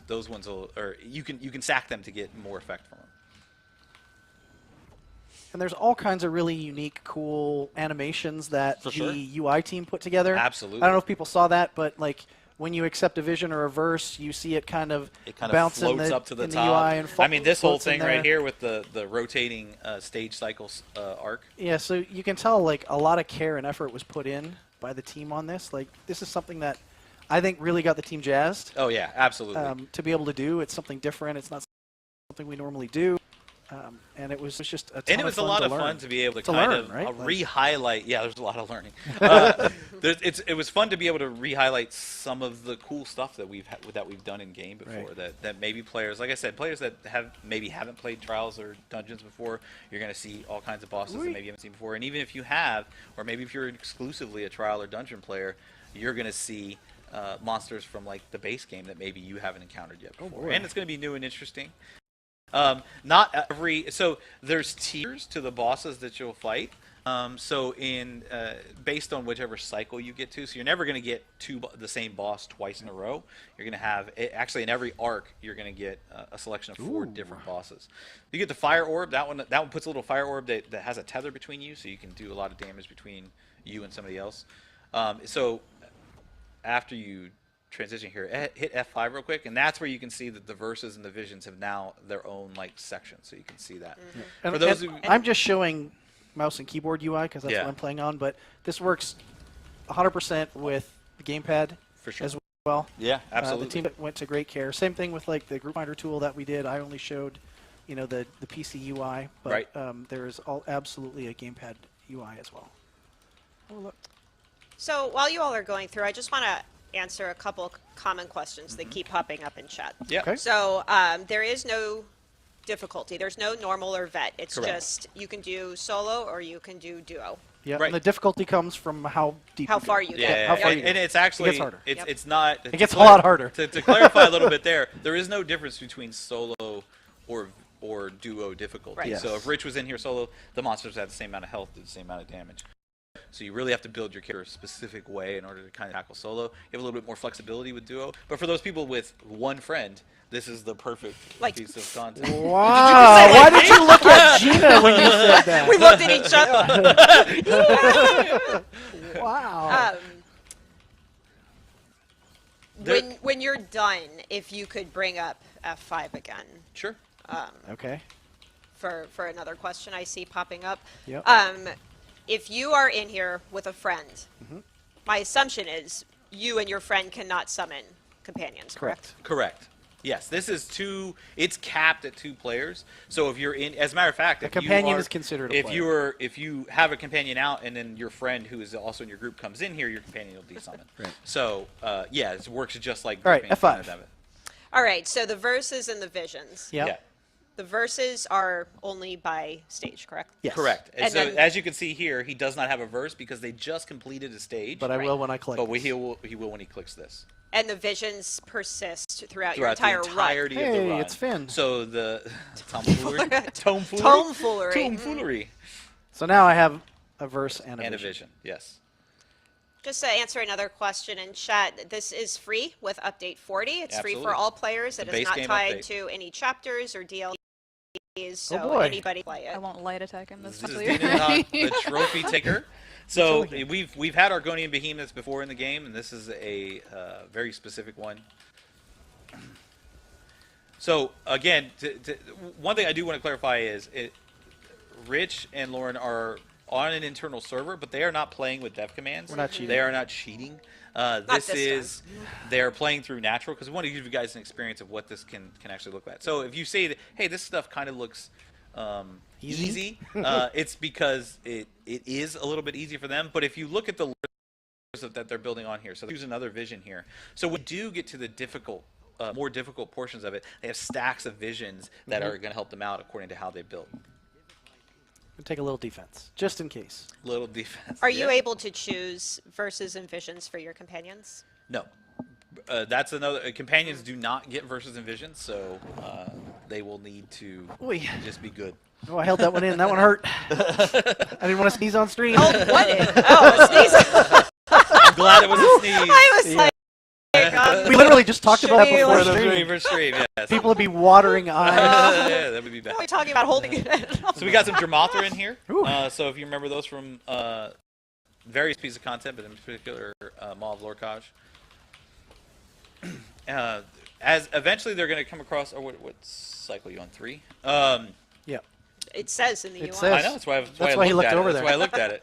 those ones will, or you can stack them to get more effect from them. And there's all kinds of really unique, cool animations that For the sure. UI team put together. Absolutely. I don't know if people saw that, but like when you accept a vision or a verse, you see it kind of bounce floats in the, up to the in top. the UI and I mean, this whole floats in thing right there. here with the rotating stage cycles arc. Yeah, so you can tell like a lot of care and effort was put in by the team on this. Like this is something that I think really got the team jazzed Oh yeah, absolutely. to be able to do. It's something different. It's not something we normally do. And it was just a ton And it was a of fun lot to of learn. fun to be able to To kind learn, of right? Like- re-highlight. Yeah, there's a lot of learning. It was fun to be able to re-highlight some of the cool stuff that we've done in game before. Right. That maybe players, like I said, players that haven't played Trials or Dungeons before, you're going to see all kinds of bosses that maybe you haven't seen before. And even if you have, or maybe if you're exclusively a Trial or Dungeon player, you're going to see monsters from like the base game that maybe you haven't encountered yet before. boy. And it's going to be new and interesting. Not every, so there's tiers to the bosses that you'll fight. So in based on whichever cycle you get to, so you're never going to get the same boss twice in a row. You're going to have actually in every arc you're going to get a selection of 4 different bosses. You get the fire orb. That one puts a little fire orb that has a tether between you, so you can do a lot of damage between you and somebody else. So after you transition here, hit F5 real quick, and that's where you can see that the verses and the visions have now their own like section, so you can see that. And, For those and who, I'm just showing mouse and keyboard UI because that's Yeah. what I'm playing on, but this works 100% with the gamepad For sure. as well. yeah, absolutely. The team went to great care. Same thing with like the group finder tool that we did. I only showed, the PC UI, but Right. there is absolutely a gamepad UI as well. Oh, look. So while you all are going through, I just want to answer a couple common questions that keep popping up in chat. Yeah. Okay. So there is no difficulty. There's no normal or vet. It's Correct. just you can do solo or you can do duo. Yeah, Right. and the difficulty comes from how deep How you far go. you Yeah, get. how far and, you and go. it's actually It gets harder. It's Yep. it's not. It gets a lot harder. To clarify a little bit there is no difference between solo or duo difficulty. Right. So Yes. if Rich was in here solo, the monsters have the same amount of health, do the same amount of damage. So you really have to build your character a specific way in order to kind of tackle solo. You have a little bit more flexibility with duo, but for those people with one friend, this is the perfect Like- piece of content. Wow! Why did you look at Gina when you said that? We looked at each other. Wow. There- When you're done, if you could bring up F5 again Sure. Okay. for another question I see popping up. Yep. If you are in here with a friend, Mm-hmm. my assumption is you and your friend cannot summon companions, correct? Correct. Yes, this is it's capped at 2 players. So if you're in, as a matter of fact, if companion you is considered a if player. if you have a companion out and then your friend who is also in your group comes in here, your companion will desummon. Right. So yeah, it works just like. All right, grouping F5. kind of it. All right, so the verses and the visions. Yep. Yeah. The verses are only by stage, correct? Yes. Correct. And And so then- as you can see here, he does not have a verse because they just completed a stage. But I Right. will when I collect. But this. he will when he clicks this. And the visions persist throughout your Throughout entire the entirety of the Hey, run. it's Finn. So the tomfoolery. Tomfoolery. Tomfoolery. Tomfoolery. So now I have a verse and a And a vision. vision. Yes. Just to answer another question in chat, this is free with Update 40. It's free Absolutely. for all players. It The is base not game tied update. to any chapters or DLCs, so boy. anybody play I it. won't light attack him this This is clear. Dina, the trophy taker. So Trophy. we've had Argonian behemoths before in the game, and this is a very specific one. So again, one thing I do want to clarify is Rich and Lauren are on an internal server, but they are not playing with dev commands. We're not cheating. They are not cheating. this Is they're playing through natural because we want to give you guys an experience of what this can actually look like. So if you say that, hey, this stuff kind of looks easy, it's because it is a little bit easy for them. But if you look at the layers that they're building on here, so here's another vision here. So when we do get to the more difficult portions of it, they have stacks of visions that are going to help them out according to how they build. We'll take a little defense, just in case. Little defense. Are you Yeah. able to choose verses and visions for your companions? No. That's another. Companions do not get verses and visions, so they will need to Oy. just be good. Oh, I held that one in. That one hurt. I didn't want to sneeze on stream. Oh, what? Oh, a sneeze. I'm glad it was a sneeze. I was Yeah. like, We literally just talked about Should that we, before like- the stream. For stream, yes. People would be watering eyes. Yeah, that would be bad. we're talking about holding it in. So we got some Dramathra in here. Ooh. So if you remember those from various pieces of content, but in particular Maw of Lorcaj. As eventually they're going to come across. Or what cycle are you on? 3? Yeah. It says in the It UI. says. I know. That's why. That's why he looked over That's there. why I looked at it.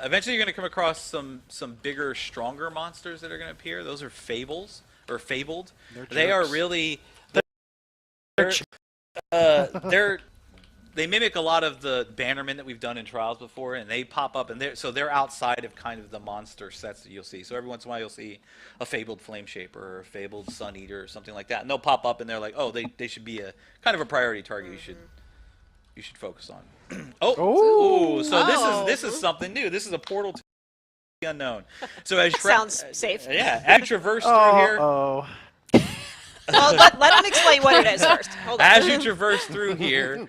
Eventually, you're going to come across some bigger, stronger monsters that are going to appear. Those are fables or fabled. They're They are jerks. really. They're They mimic a lot of the Bannermen that we've done in Trials before, and they pop up, and they're outside of kind of the monster sets that you'll see. So every once in a while, you'll see a fabled Flame Shaper or a fabled Sun Eater or something like that, and they'll pop up, and they're like, oh, they should be a kind of a priority target. You should focus on. Ooh. So this is something new. This is a portal to the unknown. So as you Sounds safe. yeah, as you traverse through here. Oh. Well, let him explain what it is first. Hold on. As you traverse through here,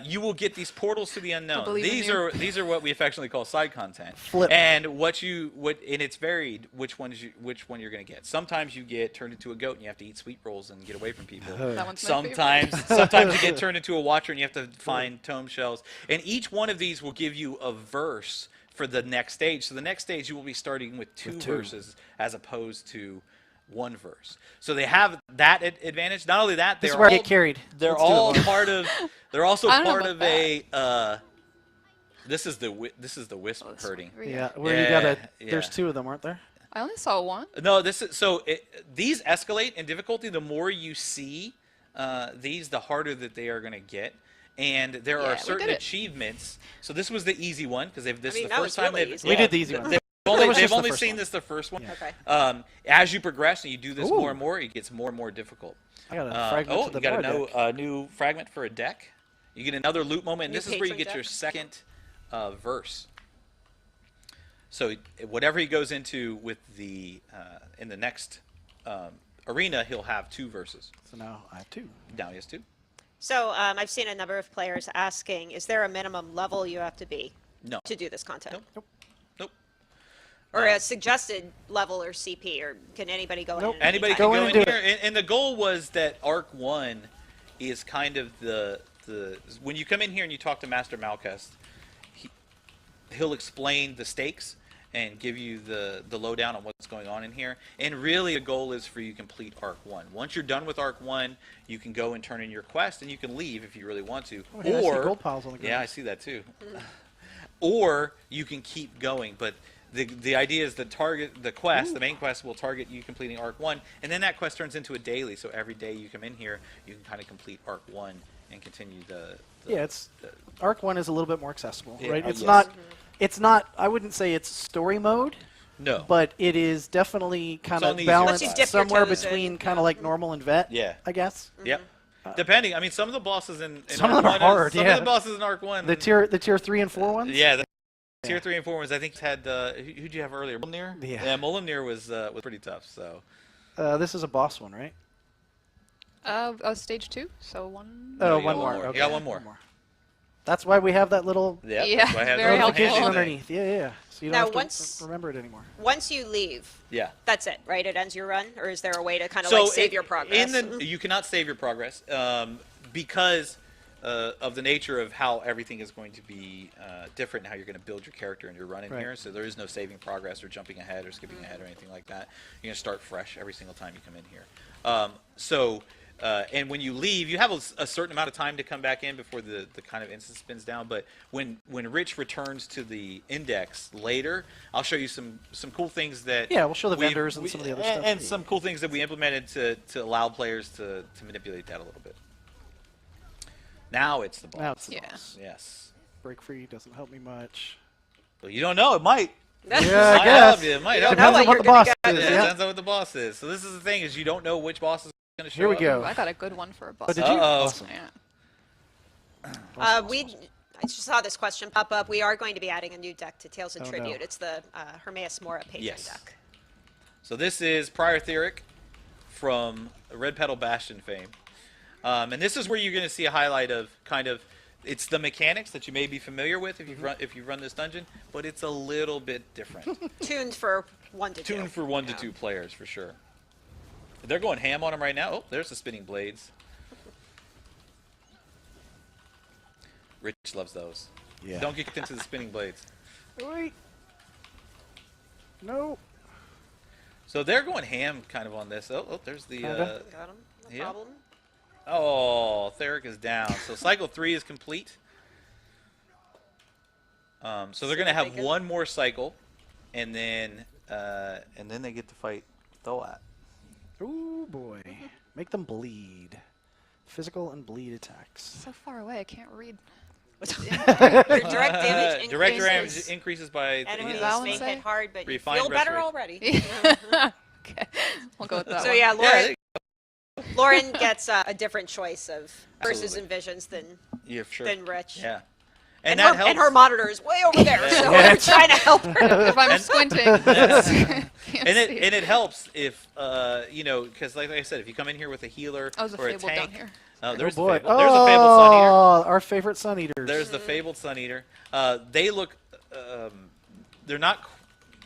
you will get these portals to the unknown. believe in These you. are what we affectionately call side content. Flip. And and it's varied which one you're going to get. Sometimes you get turned into a goat and you have to eat sweet rolls and get away from people. That one's my favorite. Sometimes you get turned into a watcher and you have to find tome shells. And each one of these will give you a verse for the next stage. So the next stage you will be starting with two verses as opposed to one verse. So they have that advantage. Not only that, This they're is where I all, get carried. they're Let's do it, all Lauren. part of. They're also I don't know part about of a. This is the wisp Oh, it's herding. right Yeah, here. where you gotta. Yeah, There's yeah. 2 of them, aren't there? I only saw one. No, this is so. These escalate in difficulty. The more you see these, the harder that they are going to get. And there Yeah, are we certain did it. achievements. So this was the easy one because this I mean, is the that first was time really they've. easy. We did the easy one. They've was just only the first seen one. this the first one. Okay. As you progress and you do this Ooh. more and more, it gets more and more difficult. I got a fragment to the you got bar a deck. new fragment for a deck. You get another loot moment, and New this is where you patron get your deck. second verse. So whatever he goes into with the in the next arena, he'll have 2 verses. So now I have 2. Now he has 2. So I've seen a number of players asking, is there a minimum level you have to be No. to do this content? Nope. Nope. Or a suggested level or CP, or can anybody go Nope. in? at any Anybody time? can Go go in in and do here, and the goal was that Arc 1 is kind of the when you come in here and you talk to Master Malcust, he'll explain the stakes and give you the lowdown on what's going on in here. And really, the goal is for you to complete Arc 1. Once you're done with Arc 1, you can go and turn in your quest, and you can leave if you really want to. Oh, yeah, I see gold piles on the ground. Yeah, I see that too. Or you can keep going, but the idea is the quest, the main quest will target you completing Arc 1, and then that quest turns into a daily. So every day you come in here, you can kind of complete Arc 1 and continue the Yeah, it's Arc 1 is a little bit more accessible, Yeah, right? It's yes. not. It's not. I wouldn't say it's story mode, no. but it is definitely kind It's on of the easier balanced side. Lets you dip your somewhere toes in, between kind of like normal and vet. Yeah. I guess. Yep. Depending, I mean, some of the bosses in Some Arc of them are 1 hard, Some yeah. of the bosses in Arc 1. The tier 3 and 4 ones. Yeah, the tier 3 and 4 ones. I think had who'd you have earlier? Molimnir. Yeah. Molimnir was pretty tough. So This is a boss one, right? Stage 2, so one. Oh, you one got more. one more. You Okay. got one more. That's why we have that little yeah, Yeah, that's why I have very the helpful. notification notification underneath. Yeah. So you don't Now, have to once- remember it anymore. Once you leave, Yeah. that's it, right? It ends your run, or is there a way to kind of So like save it- your progress? you cannot save your progress because of the nature of how everything is going to be different and how you're going to build your character and your run in Right. here. So there is no saving progress or jumping ahead or skipping ahead or anything like that. You're going to start fresh every single time you come in here. And when you leave, you have a certain amount of time to come back in before the kind of instance spins down. But when Rich returns to the index later, I'll show you some cool things that Yeah, we'll show the we've- vendors and some of the other stuff. and some cool things that we implemented to allow players to manipulate that a little bit. Now it's the boss. Now it's the Yeah. boss. Yes. Break free doesn't help me much. Well, you don't know. It might. Yeah, It I might guess. help you. It might help know Depends you. on what what the you're boss gonna is. Yeah, Yeah. depends on what the boss is. So this is the thing: is you don't know which boss is going to show Here we up. go. I got a good one for a boss. Oh, did you? Uh-oh. Awesome. Yeah. I just saw this question pop up. We are going to be adding a new deck to Tales of Oh, no. Tribute. It's the Hermaeus Mora patron Yes. deck. So this is Prior Theric from Red Petal Bastion fame. And this is where you're going to see a highlight of kind of it's the mechanics that you may be familiar with if you run this dungeon, but it's a little bit different. Tuned for 1 to 2. Tuned for 1 to 2 players for sure. They're going ham on them right now. Oh, there's the spinning blades. Rich loves those. Yeah. Don't get into the spinning blades. Wait. No. So they're going ham kind of on this. Oh, there's the. Kinda. Got him. No Yeah. problem. Oh, Theric is down. So cycle 3 is complete. So they're going to have Bacon. one more cycle, and then they get to fight Thoat. Ooh boy. Make them bleed. Physical and bleed attacks. So far away, I can't read. Your direct damage increases. Direct damage increses by. Enemies Valen may say? hit hard, but you Refined feel better restoration. already. Okay, we'll go with that So one. yeah, Yeah, Lauren, Lauren gets a different choice of versus Absolutely. and visions than yeah, sure. Rich. Yeah. And, that her, helps. and her monitor is way over there, so Yeah. we're trying to help her. If I'm squinting, can't and see. it helps if because like I said, if you come in here with a healer Oh, there's a or a Fabled tank. down here. Oh, Oh there's boy. the Fabled. There's a Fabled Sun Eater. Oh, our favorite Sun Eaters. There's the Fabled Sun Eater. They look. They're not.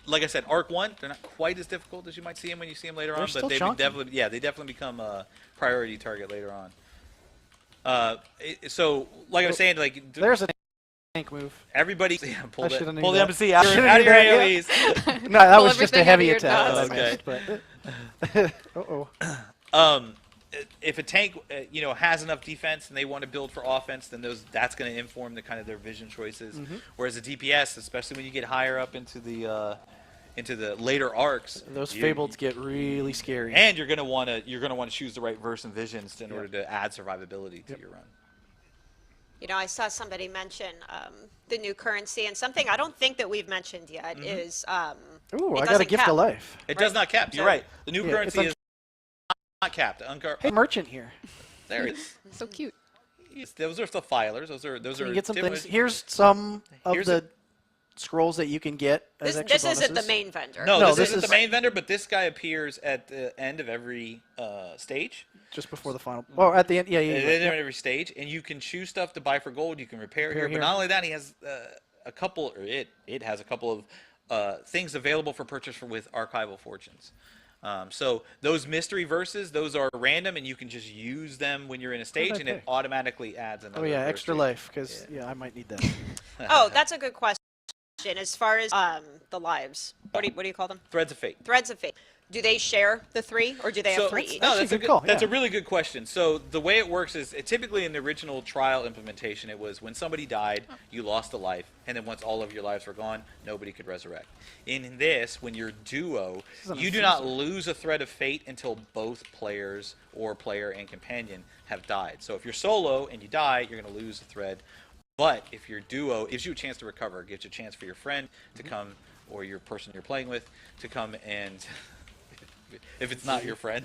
Like I said, Arc 1, they're not quite as difficult as you might see them when you see them later They're on, still but they chunky. definitely become a priority target later on. So, like I was saying, like There's a tank move. everybody, pull I the shoulda knew pull the that. embassy out, Should've out of knew your that, yeah. AoEs. No, that Pull was just a everything heavy out of your attack nose. that I missed. But If a tank, has enough defense and they want to build for offense, then that's going to inform the kind of their vision choices. Mm-hmm. Whereas a DPS, especially when you get higher up into the later arcs, those you- Fableds get really scary. and you're going to want to choose the right verse and visions in order to add survivability to your run. You know, I saw somebody mention the new currency, and something I don't think that we've mentioned yet is Ooh, it I got a doesn't gift cap. of life. It Right. does not cap. You're So- right. The new Yeah, currency it's is not capped. Hey, merchant here. There it is. So cute. Those are the filers. Those are Can you are get some different- things? Here's some of Here's the scrolls that you can get as This, extra this isn't the bonuses. main vendor. No, No, this this isn't the is- main vendor, but this guy appears at the end of every stage. Just before the final. Well, at the end, yeah, yeah. At yeah, the end yeah. of every stage, and you can choose stuff to buy for gold. You can repair here, Repair but here. not only that, he has a couple. Or it has a couple of things available for purchase with archival fortunes. So those mystery verses, those are random, and you can just use them when you're in a stage, and it pick? automatically adds another. Oh yeah, verse extra to it. life because yeah, I might need that. Oh, that's a good question. As far as the lives, what do you call them? Threads of Fate. Threads of fate. Do they share the 3, or do they have 3 each? No, Actually, that's a good call, That's yeah. a really good question. So the way it works is, typically in the original trial implementation, it was when somebody died, you lost a life, and then once all of your lives were gone, nobody could resurrect. In this, when you're duo, is an you do not lose a thread of fate until both players or player and companion have died. So if you're solo and you die, you're going to lose a thread. But if you're duo, it gives you a chance to recover. It gives you a chance for your friend to come, or your person you're playing with, to come and... if it's not your friend.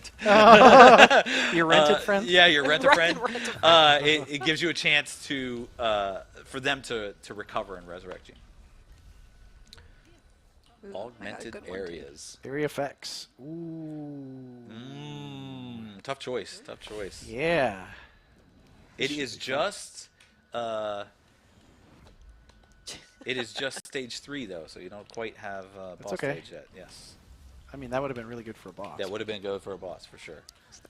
Your rented friend. Yeah, your rent a friend. Rent a friend. It gives you a chance to for them to recover and resurrect you. Augmented good one, too. areas. Area effects. Ooh. Tough choice. Tough choice. Yeah. It is just. It is just stage 3 though, so you don't quite have boss okay. stage yet. Yes, I mean, that would have been really good for a boss. that would have been good for a boss for sure.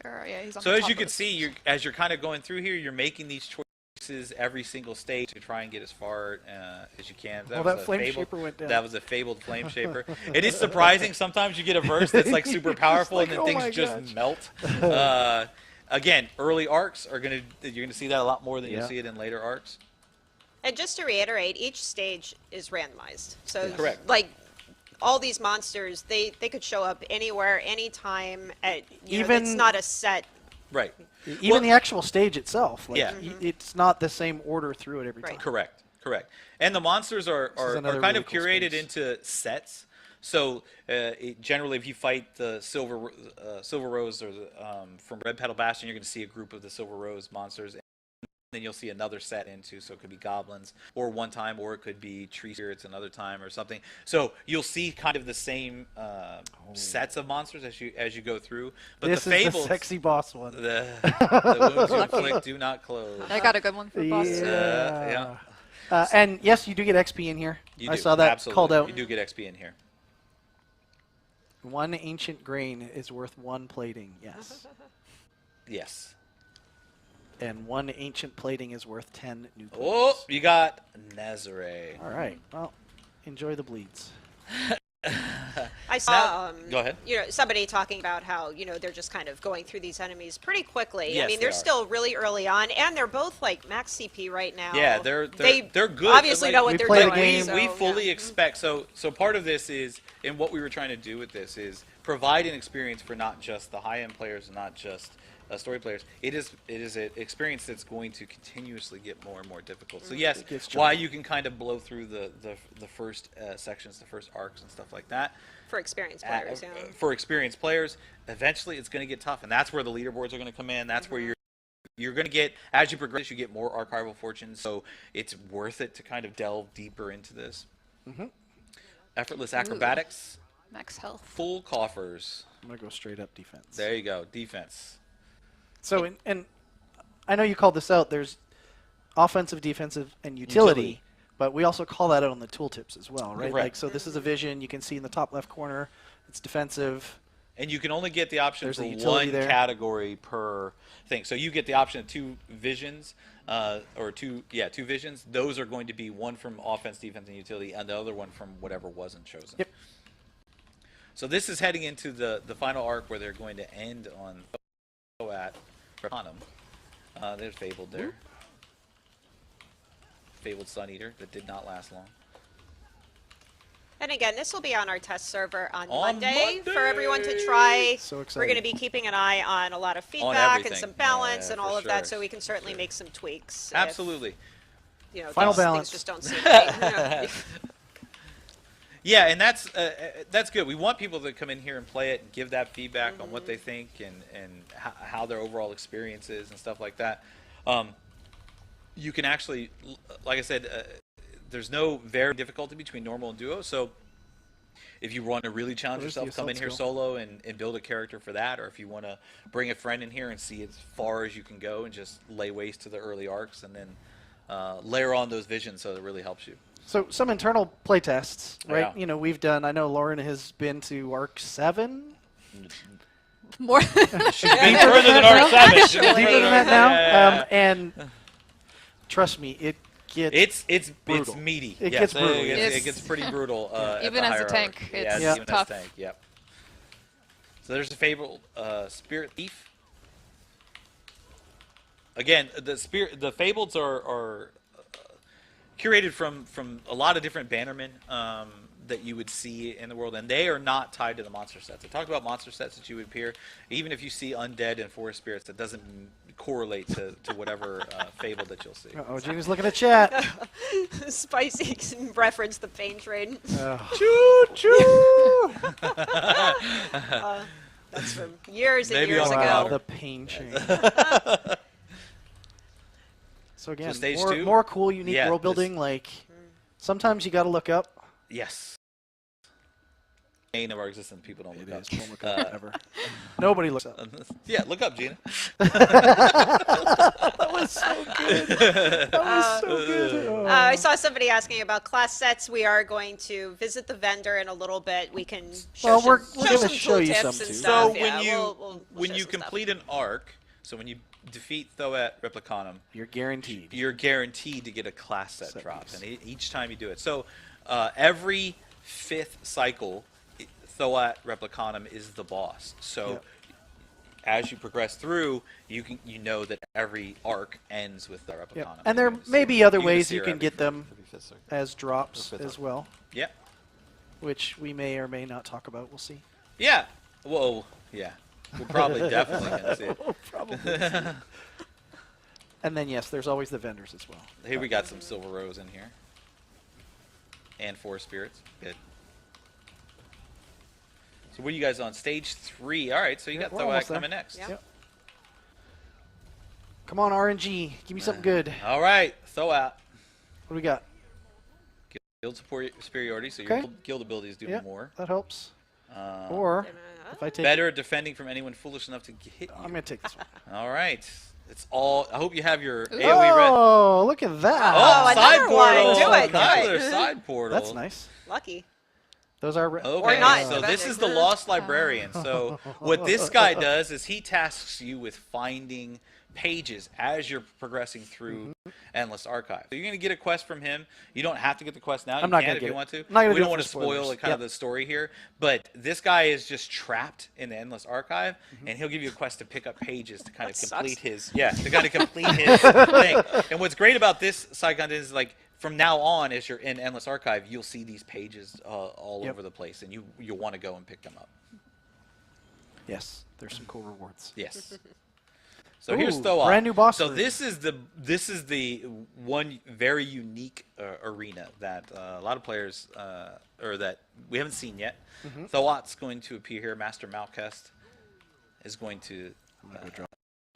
Yeah, he's on So the as top you of can this. see, as you're kind of going through here, you're making these choices every single stage to try and get as far as you can. Well, was that a flame fabled- shaper went down. That was a fabled flame shaper. It is surprising sometimes you get a verse that's like super powerful like, and "Oh then my things just gosh." melt. Again, early arcs you're gonna see that a lot more than Yeah. you'll see it in later arcs. And just to reiterate, each stage is randomized. So, Correct. like, all these monsters, they could show up anywhere, anytime. It's Even- not a set. Right. Even Well- the actual stage itself. Like, Yeah. It's not the same order through it every Right. time. Correct. And the monsters are another kind really of cool curated space. into sets. So generally, if you fight the Silver Rose or from Red Petal Bastion, you're going to see a group of the Silver Rose monsters. And then you'll see another set into, so it could be goblins or one time, or it could be tree spirits another time or something. So you'll see kind of the same sets of monsters as you go through. But This the is fables, the sexy boss one. the wounds you inflict do not close. I got a good one for boss. Yeah. And yes, you do get XP in here. You I do. saw that Absolutely. called out. You do get XP in here. One ancient grain is worth one plating. Yes. Yes. And one ancient plating is worth 10 new plates. Oh, you got Nazare. All right. Well, enjoy the bleeds. I saw, Go ahead. somebody talking about how, they're just kind of going through these enemies pretty quickly. I Yes, mean, they they're are. still really early on, and they're both like max CP right now. Yeah, they're good. Obviously Like, know what we they're play the doing. game. We so, fully yeah. expect so part of this is, and what we were trying to do with this is provide an experience for not just the high end players and not just story players. It is an experience that's going to continuously get more and more difficult. So yes, It gets why chunky. you can kind of blow through the first sections, the first arcs and stuff like that. For experienced players, yeah. For experienced players, eventually it's going to get tough, and that's where the leaderboards are going to come in. That's where you're going to get, as you progress, you get more archival fortunes. So it's worth it to kind of delve deeper into this. Effortless acrobatics, Max health. full coffers. I'm going to go straight up defense. There you go, defense. So, and I know you called this out. There's offensive, defensive, and utility. Utility. But we also call that out on the tooltips as well, right? Right. Like, so this is a vision. You can see in the top left corner. It's defensive. And you can only get the option There's for a utility one there. category per thing. So you get the option of two visions, or two visions. Those are going to be one from offense, defense, and utility, and the other one from whatever wasn't chosen. Yep. So this is heading into the final arc where they're going to end on at Arcanum. There's Fabled there. Fabled Sun Eater that did not last long. And again, this will be on our test server on On Monday for Monday! everyone to try. So We're excited. going to be keeping an eye on a lot of feedback and everything. some balance Yeah, and all for of that, sure. so we can certainly make some tweaks. if, Absolutely. Final things balance. just don't seem right. Yeah, and that's good. We want people to come in here and play it and give that feedback on what they think and how their overall experience is and stuff like that. You can actually, like I said, there's no very difficulty between normal and duo. So if you want to really challenge Where's the yourself, come in assault here skill? solo and build a character for that. Or if you want to bring a friend in here and see as far as you can go and just lay waste to the early arcs and then layer on those visions so that it really helps you. So some internal play tests, right? Yeah. We've done. I know Lauren has been to Arc 7. More. She's been further than Arc 7. She's been Deeper further than that than- now. yeah. And trust me, it gets It's brutal. meaty. It Yes, gets brutal, It yes. gets pretty brutal. At Even the as a higher tank, arc. it's yeah, Yeah. even tough. as a tank. Yep. So there's the fabled Spirit Thief. Again, the fableds are curated from a lot of different bannermen that you would see in the world, and they are not tied to the monster sets. I talked about monster sets that you would appear. Even if you see undead and forest spirits, that doesn't correlate to whatever fable that you'll see. Oh, Gina's looking at chat. Spicy reference the pain train. Choo choo. That's from years and Maybe years on ago. Wow, water. the pain chain. So again, stage more, 2? more cool, unique Yeah, world building. Like sometimes you got to look up. Yes. Bane of our existence. People don't It look is. up. Don't look up ever. Nobody looks up. Yeah, look up, Gina. That was so good. That was so good. Oh. I saw somebody asking about class sets. We are going to visit the vendor in a a little bit. We can show Well, some, we're show gonna some show you tooltips some, and too. stuff. So yeah, when you we'll when show you some stuff. complete an arc, so when you defeat Thoat Replicanum, You're guaranteed. you're guaranteed to get a class set Set drops, piece. and each time you do it. So every 5th cycle, Thoat Replicanum is the boss. So Yep. as you progress through, you know that every arc ends with the Yep. Replicanum. And there You're gonna may see- be other you're gonna ways see you her can every get fifth- them every fifth circle. as drops Fifth as arc. well, Yeah. which we may or may not talk about. We'll see. Yeah. Whoa. Yeah. We're probably definitely gonna see it. Probably. And then yes, there's always the vendors as well. Here we got some Silver Rose in here. And 4 spirits. Good. So what are you guys on? Stage 3. All right, so you Yeah, got we're Thoat almost there. coming next. Yeah. Yep. Come on, RNG. Give me something good. All right, throw out. What do we got? Guild superiority, so Okay. your guild abilities do Yeah, more. that helps. Uh, Or if I take, better at defending from anyone foolish enough to hit you. I'm gonna take this one. All right. It's all. I hope you have your Ooh. AoE ready. Oh, look at that. Oh, side another one. portal. Do it, do Kyler, it. side portal. That's nice. Lucky. Those are Okay, Or not, so this depending. is the Lost Librarian. So what this guy does is he tasks you with finding pages as you're progressing through Endless Archive. So you're going to get a quest from him. You don't have to get the quest now. I'm You not can gonna if get you it. want to. I'm not gonna We do don't it want for to spoil spoilers. kind of Yep. the story here. But this guy is just trapped in the Endless Archive, and he'll give you a quest to pick up pages to kind of That complete sucks. his thing. And what's great about this side content is like from now on, as you're in Endless Archive, you'll see these pages all Yep. over the place, and you'll want to go and pick them up. Yes, there's some cool rewards. Yes. So here's Ooh, Thoa. brand new boss So room. this is the one very unique arena that a lot of players or that we haven't seen yet. Thoat's going to appear here. Master Malkest is going to I'm gonna go drop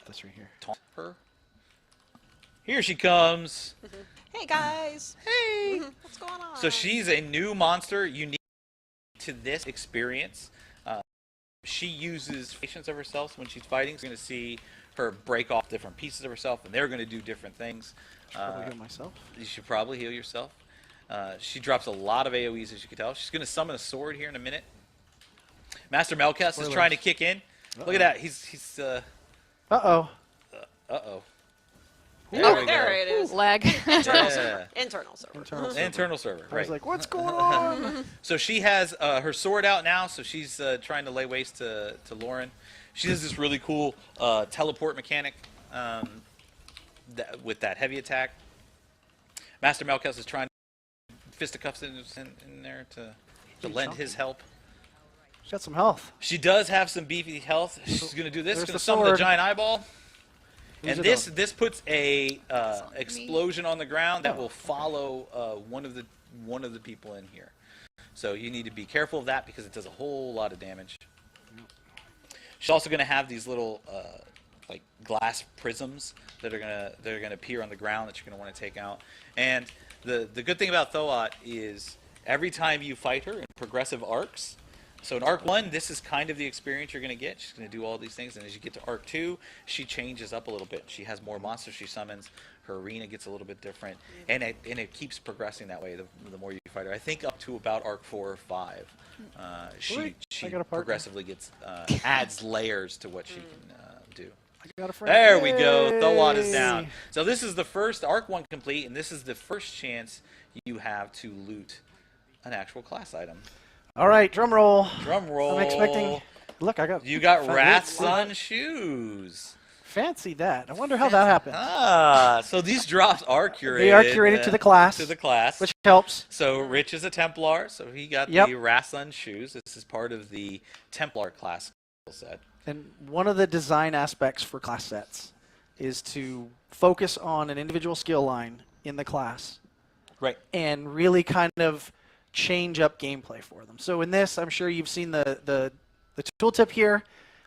this right here. taunt her. Here she comes. Hey guys. Hey. What's going on? So she's a new monster, unique to this experience. She uses patience of herself when she's fighting. So you're going to see her break off different pieces of herself, and they're going to do different things. Probably heal myself. You should probably heal yourself. She drops a lot of AoEs, as you can tell. She's going to summon a sword here in a minute. Master Melkest is Spoilers. trying to kick in. Look at that. He's Uh-oh. uh-oh. there, we there go. it is. Lag. Internal Yeah. server. Internal server. Internal server. Internal server, I right. was like, what's going on? So she has her sword out now, so she's trying to lay waste to Lauren. She does this really cool teleport mechanic with that heavy attack. Master Melkest is trying to fisticuffs in there to lend his help. She's got some health. She does have some beefy health. She's going to do this. There's Going to the summon the sword. giant eyeball. Who's And it this puts a on me. explosion on the ground that Oh. will follow one of the people in here. So you need to be careful of that because it does a whole lot of damage. She's also going to have these little like glass prisms that are gonna appear on the ground that you're going to want to take out. And the good thing about Thoat is every time you fight her in progressive arcs. So in Arc 1, this is kind of the experience you're going to get. She's going to do all these things. And as you get to Arc 2, she changes up a little bit. She has more monsters she summons. Her arena gets a little bit different. And it keeps progressing that way the more you fight her. I think up to about Arc 4 or 5, she I got a partner. progressively gets adds layers to what she can do. I got a friend. There we go. Thoat is Yay. down. So this is the first Arc 1 complete, and this is the first chance you have to loot an actual class item. All right, drum roll. Drum roll. I'm expecting. Look, I got. You got Fat- Wrath Sun shoes. Fancy that. I wonder how that happened. Ah, so these drops are curated. They are curated to the class, To the class. which helps. So Rich is a Templar, so he got Yep. the Wrath Sun shoes. This is part of the Templar class set. And one of the design aspects for class sets is to focus on an individual skill line in the class Right. and really kind of change up gameplay for them. So in this, I'm sure you've seen the tooltip here,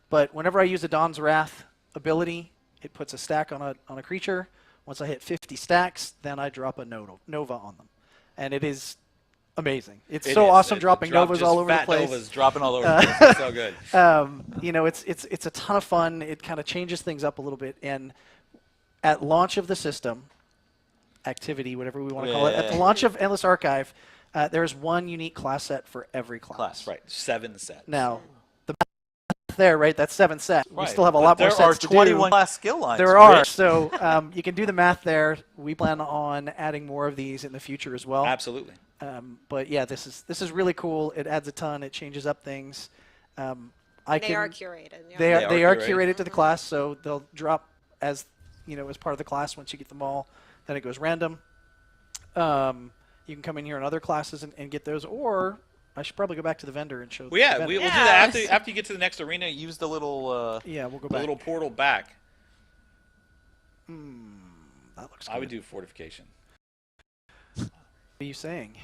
but whenever I use the Dawn's Wrath ability, it puts a stack on a creature. Once I hit 50 stacks, then I drop a Nova on them. And it is amazing. It's It so is. awesome It dropping drop- Novas just all over the fat place. Novas dropping all over the place. It's so good. You know, it's a ton of fun. It kind of changes things up a little bit. And at launch of the system, activity, whatever we want to call it, at the Yeah. launch of Endless Archive, there's one unique class set for every class. Class, right. 7 sets. Now, the math there, right? That's 7 sets. We Right. still have a But lot more there are sets to 21 do. class skill lines. There are. Rich. So you can do the math there. We plan on adding more of these in the future as well. Absolutely. But yeah, this is really cool. It adds a ton. It changes up things. I They can. are curated. Yeah. They are curated. curated to the class, so they'll drop as as part of the class once you get them all. Then it goes random. You can come in here in other classes and get those, or I should probably go back to the vendor and show. Well, yeah, the vendor. we'll do that Yes. after you get to the next arena. Use the little Yeah, we'll go the back. little portal back. That looks good. I would do fortification. What are you saying?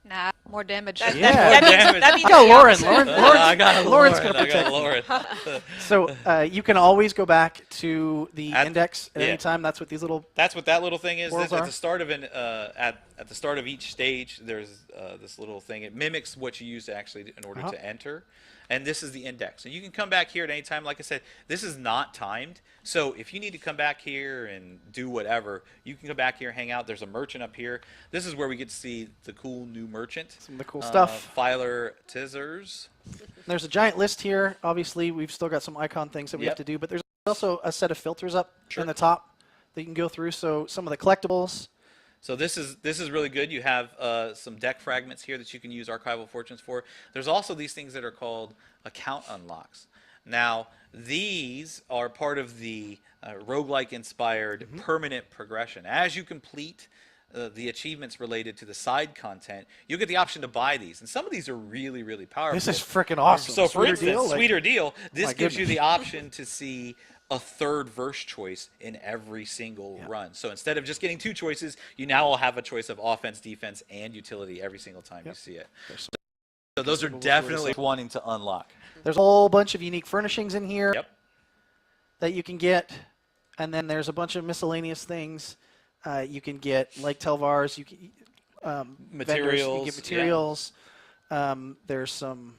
Nah, more damage. That, Yeah. that, means, Damage. that means I got the Lauren. opposite. I got Lauren's Lauren. gonna I got protect Lauren. So you can always go back to the At- index at yeah. any time. That's what these little. That's what that little thing is. Worlds At are? the start of at the start of each stage, there's this little thing. It mimics what you use to actually in order Uh-huh. to enter, and this is the index. And you can come back here at any time. Like I said, this is not timed. So if you need to come back here and do whatever, you can come back here, hang out. There's a merchant up here. This is where we get to see the cool new merchant. Some of the cool stuff. Filer Tizzers. There's a giant list here. Obviously, we've still got some icon things that we have Yep. to do, but there's also a set of filters up Sure. in the top that you can go through. So some of the collectibles. So this is really good. You have some deck fragments here that you can use Archival Fortunes for. There's also these things that are called account unlocks. Now, these are part of the roguelike inspired permanent progression. As you complete the achievements related to the side content, you get the option to buy these. And some of these are really, really powerful. This is freaking awesome. So for Sweeter instance, deal, like- Sweeter Deal, this my gives you goodness. the option to see a third verse choice in every single run. So instead of just getting 2 choices, you now will have a choice of offense, defense, and utility every single time you see it. There's So those are consumables definitely for wanting to unlock. There's a whole bunch of unique furnishings in here Yep. that you can get, and then there's a bunch of miscellaneous things you can get, like Telvars. You can vendors, you can Materials, get yeah. materials. There's some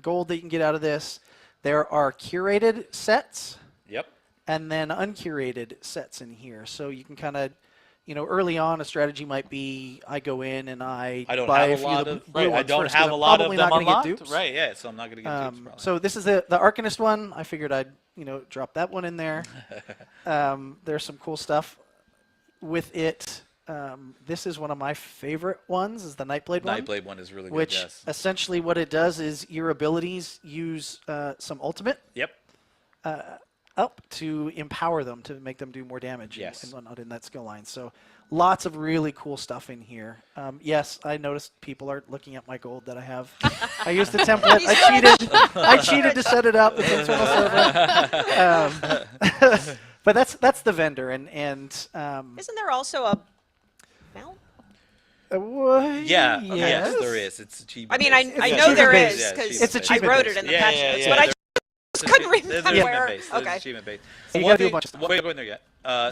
gold that you can get out of this. There are curated sets Yep. and then uncurated sets in here, so you can kind of. Early on, a strategy might be I go in and I I don't buy have a a few lot of the of blue I ones don't first, 'cause have I'm a lot of probably them not gonna get unlocked. dupes. Right, yeah, so I'm not going to get dupes probably. So this is the Arcanist one. I figured I'd drop that one in there. There's some cool stuff with it. This is one of my favorite ones. Is the Nightblade one, Nightblade one is really good, which yes. essentially what it does is your abilities use some ultimate Yep. up to empower them to make them do more damage Yes. and whatnot in that skill line. So lots of really cool stuff in here. Yes, I noticed people are looking at my gold that I have. I used the template. I cheated to set it up. It's internal server. But that's the vendor, and Isn't there also a mount? Yeah, yes. yes, there is. It's achievement. I mean, I based. know achievement there based. is Yeah, because It's I achievement wrote based. it in the Yeah, patch yeah, notes, yeah, but I there's- just couldn't It's remember achievement where. based. It's Okay. achievement based. You One gotta do a thing- bunch of stuff. Wait, go in there yet.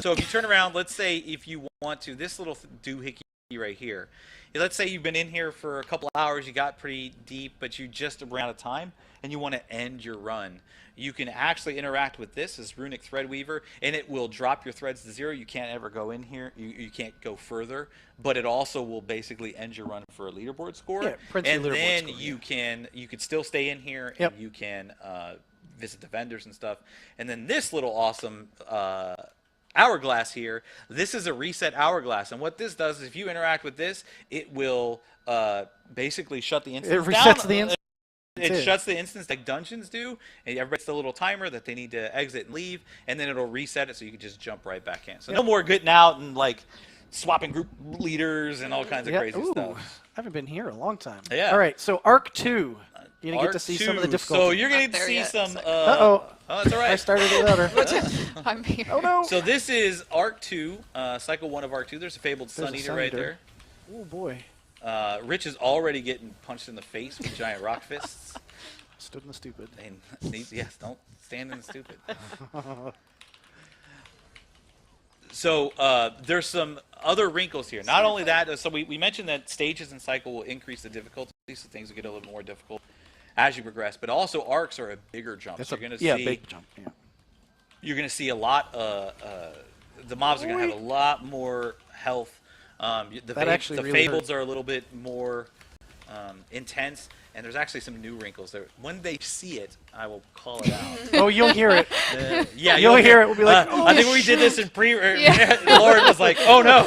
So if you turn around, let's say if you want to, this little doohickey right here. Let's say you've been in here for a couple hours, you got pretty deep, but you just ran out of time, and you want to end your run. You can actually interact with this as Runic Threadweaver, and it will drop your threads to 0. You can't ever go in here. You can't go further, but it also will basically end your run for a leaderboard score. Yeah, it prints your and leaderboard then score, you could still stay in here, Yep. and you can visit the vendors and stuff. And then this little awesome hourglass here, this is a reset hourglass, and what this does is if you interact with this, it will basically shut the instance It down. resets the instance. It shuts the instance like dungeons do, and everybody gets the little timer that they need to exit and leave, and then it'll reset it so you can just jump right back in. So no more getting out and like swapping group leaders and all kinds of crazy Ooh, stuff. I haven't been here a long time. Yeah. All right, so Arc 2. You're gonna get to Arc see some of the 2. difficulty. So you're gonna Not get to there see yet. some. Uh-oh. Oh, that's all I right. started without her. I'm here. Oh no. So this is Arc 2, Cycle 1 of Arc 2. There's a fabled There's a Sun Eater Sun right Eater. there. Oh boy. Rich is already getting punched in the face with giant rock fists. Stood in the stupid. And yes, don't stand in the stupid. So there's some other wrinkles here. Not only that, so we mentioned that stages and cycle will increase the difficulty, so things will get a little more difficult as you progress. But also arcs are a bigger jump. That's So you're going to yeah, see big jump. Yeah. you're going to see a lot. The mobs are going to have a lot more health. That actually the really fables are a little bit more intense, and there's actually some new wrinkles there. When they see it, I will call it out. Oh, you'll hear it. Yeah, You'll hear it. We'll be like, I "Oh, think we did this in Yeah. Lauren was like, "Oh no!"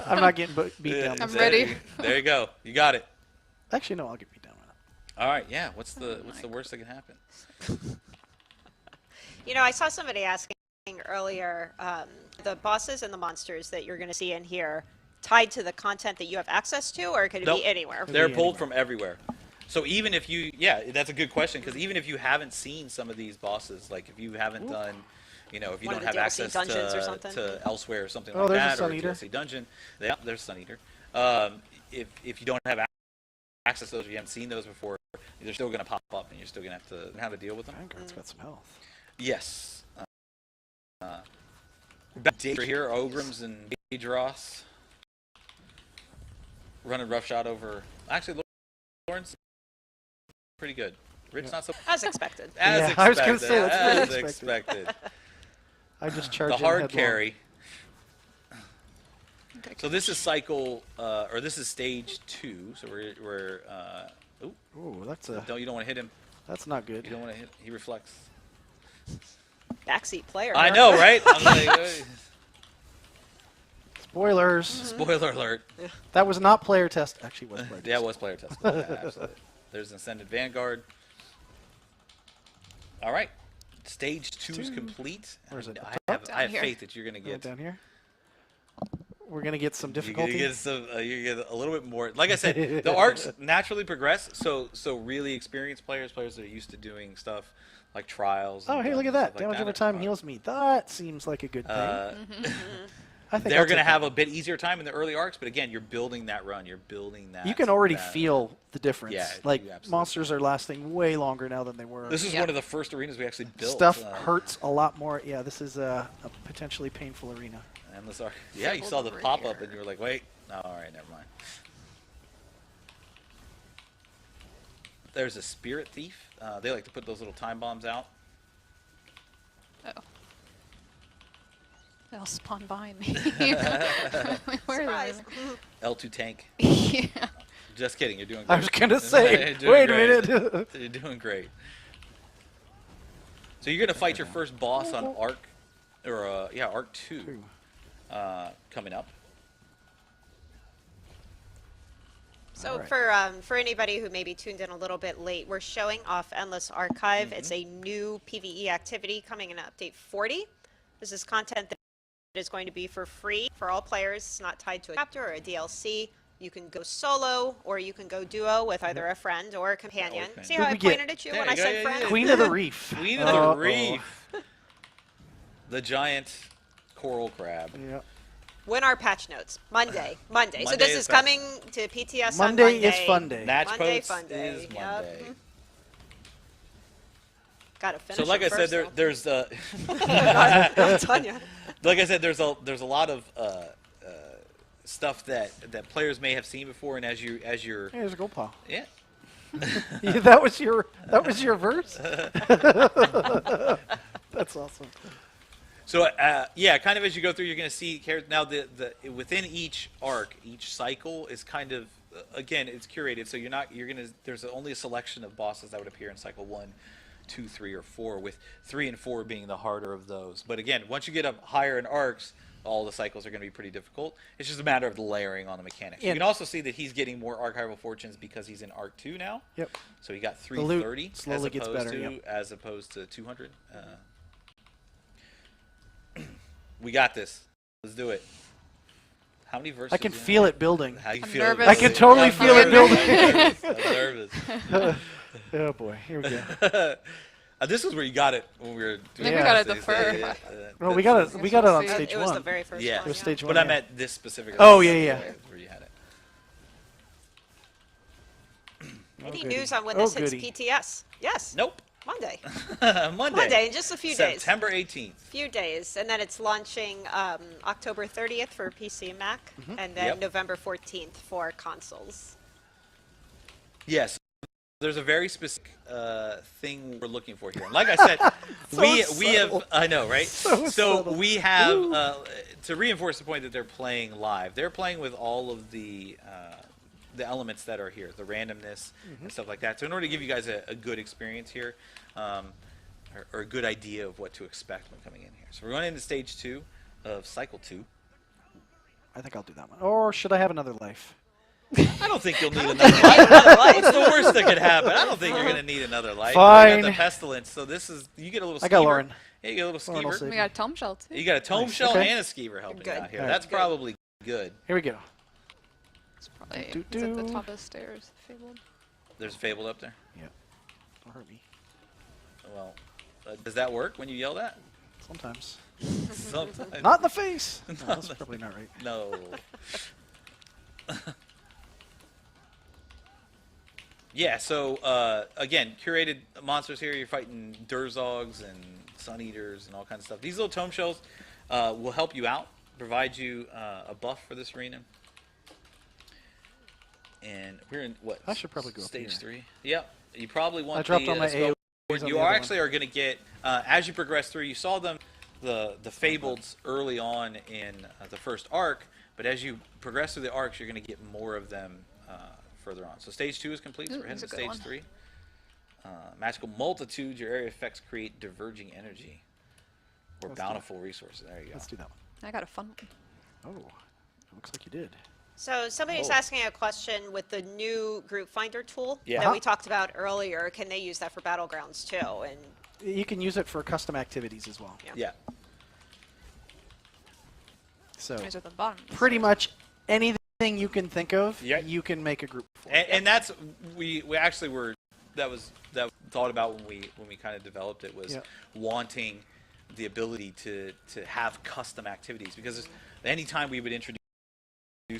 I'm not getting beat down. I'm with There ready. you- There you go. You got it. it. Actually, no, I'll get beat down with it. All right. Yeah. What's the worst that can happen? I saw somebody asking earlier, the bosses and the monsters that you're going to see in here tied to the content that you have access to, or could it Nope. be anywhere? They're be pulled from everywhere. So even if yeah, that's a good question, because even if you haven't seen some of these bosses, like if you haven't done, if you One don't of the have DLC access dungeons or something. to elsewhere or something Oh, like there's a that, or Sun a Eater. DLC dungeon, yeah, there's Sun Eater. if you don't have access to those, or you haven't seen those before, they're still going to pop up, and you're still going to have to deal with them. Vanguard's got some health. Yes. Back here, Ogrims and Aedros running roughshod over. Actually, Lawrence pretty good. Rich not so. As expected. As Yeah, expected. I was gonna say, that's as pretty expected. I just charged The hard headlong. carry. So this is cycle, or this is stage 2. So we're ooh, Ooh, you don't want to hit him. that's not good. You don't want to hit. He reflects. Backseat player. I know, right? I'm like, Spoilers. spoiler alert. That was not player test. Actually, it was player Yeah, it test. was player test. Yeah, absolutely. There's an Ascended Vanguard. All right. Stage 2 is Two. complete. Where is it? I Down have here. faith that you're going to Yeah, get. down here. We're gonna get some You're difficulty. gonna get some. You get a little bit more. Like I said, the arcs naturally progress. So really experienced players that are used to doing stuff like trials. Oh, and hey, look at dungeons and that! stuff Damage like over that time are- heals me. That seems like a good thing. I think They're I'll going to take have that. a bit easier time in the early arcs, but again, you're building that run. You're building that. You can already that- feel the difference. Yeah, like you absolutely monsters are lasting way longer now than they were. This is Yeah. one of the first arenas we actually built. Stuff hurts a lot more. Yeah, this is a potentially painful arena. Endless arc. Yeah, you saw the pop up and you were like, wait. No, all right, never mind. There's a spirit thief. They like to put those little time bombs out. Oh. They'll spawn behind me. Where are Surprise. they? L2 tank. Yeah. Just kidding. You're doing great. I was gonna say, You're doing wait a great. minute. You're doing great. So you're gonna fight your first boss on Arc, or Arc 2, coming up. So Alright. for anybody who maybe tuned in a little bit late, we're showing off Endless Archive. It's a new PvE activity coming in Update 40. This is content that is going to be for free for all players. It's not tied to a chapter or a DLC. You can go solo or you can go duo with either a friend or a companion. companion. See how I Who'd we get? pointed at you There when you I go, said yeah, friend? yeah. Queen of the Reef. Queen of the Uh-oh. Reef. The giant coral crab. Yeah. When are patch notes? Monday. So Monday this is is patch- coming to PTS Monday on Monday. is fun day. Match Monday, Posts fun day. is Yep. Monday. Gotta finish So like I it said, first, there's not done yet. like I said, there's a lot of stuff that players may have seen before, and as you're Hey, there's a gold pile. yeah. Yeah, that was your verse. That's awesome. So yeah, kind of as you go through, you're going to see now the within each arc, each cycle is kind of again it's curated. So there's only a selection of bosses that would appear in cycle 1, 2, 3, or 4, with 3 and 4 being the harder of those. But again, once you get up higher in arcs, all the cycles are going to be pretty difficult. It's just a matter of the layering on the mechanics. You Yeah. can also see that he's getting more archival fortunes because he's in arc 2 now. Yep. So he got loot 330 slowly gets better, yep. as opposed to 200. We got this. Let's do it. How many verses? I can feel it building. How you I'm feel? nervous. I can totally I'm feel it nervous. building. I'm nervous. Oh boy, here we go. This is where you got it when we were doing. think we Yeah. got it the this, first. No, we got it on see. stage It was the one. very first Yeah. one. It was stage one. But I yeah. meant this specific. Oh, yeah. Where you had it. Any goody. news on when Oh, this hits goody. PTS? Yes. Nope. Monday. Monday. Monday in just a few days. September 18th. Few days, and then it's launching October 30th for PC and Mac, and then Yep. November 14th for consoles. Yes. There's a very specific thing we're looking for here. And like I said, we have I know, right? So subtle. we have to reinforce the point that they're playing live. They're playing with all of the elements that are here, the randomness and stuff like that. So in order to give you guys a good experience here, or a good idea of what to expect when coming in here. So we're going into stage 2 of cycle 2. I think I'll do that one. Or should I have another life? I don't think you'll need another life. What's the worst that could happen? I don't think you're going to need another life. You Fine. got the pestilence, so this is you get a little. I got skeever. Lauren. Yeah, you get a little Lauren will skeever. save We got a tome shell too. You got a tome Nice. shell Okay. and a skeever helping Good. out here. Alright. That's Good. probably good. Here we go. It's probably Do, is it the do. top of the stairs. Fabled. There's a Fabled up there. Yeah. Don't hurt me. Well, does that work when you yell that? Sometimes. Sometimes. Not in the face. No, that's probably not right. No. Yeah, so again, curated monsters here. You're fighting Durzogs and Sun Eaters and all kinds of stuff. These little tome shells will help you out, provide you a buff for this arena. And we're in what? I should probably go up stage here. 3. Yep. You probably want I dropped the all my spell AoEs on you the are other actually are going to get as you progress through. You saw them, the Fableds early on in the first arc, but as you progress through the arcs, you're going to get more of them further on. So stage 2 is complete. So Ooh, we're heading to that's a good stage one. 3. Magical multitude. Your area effects create diverging energy or Let's do bountiful resources. There you go. Let's do that one. I got a fun one. Oh, looks like you did. So somebody's Oh. asking a question with the new group finder tool Yeah. that we talked about earlier. Can they use that for Battlegrounds too? And You can use it for custom activities as well. Yeah. So These are the bottom. pretty much anything you can think of, Yeah. you can make a group for. And that's we actually were that thought about when we kind of developed it was Yeah. wanting the ability to have custom activities because anytime we would introduce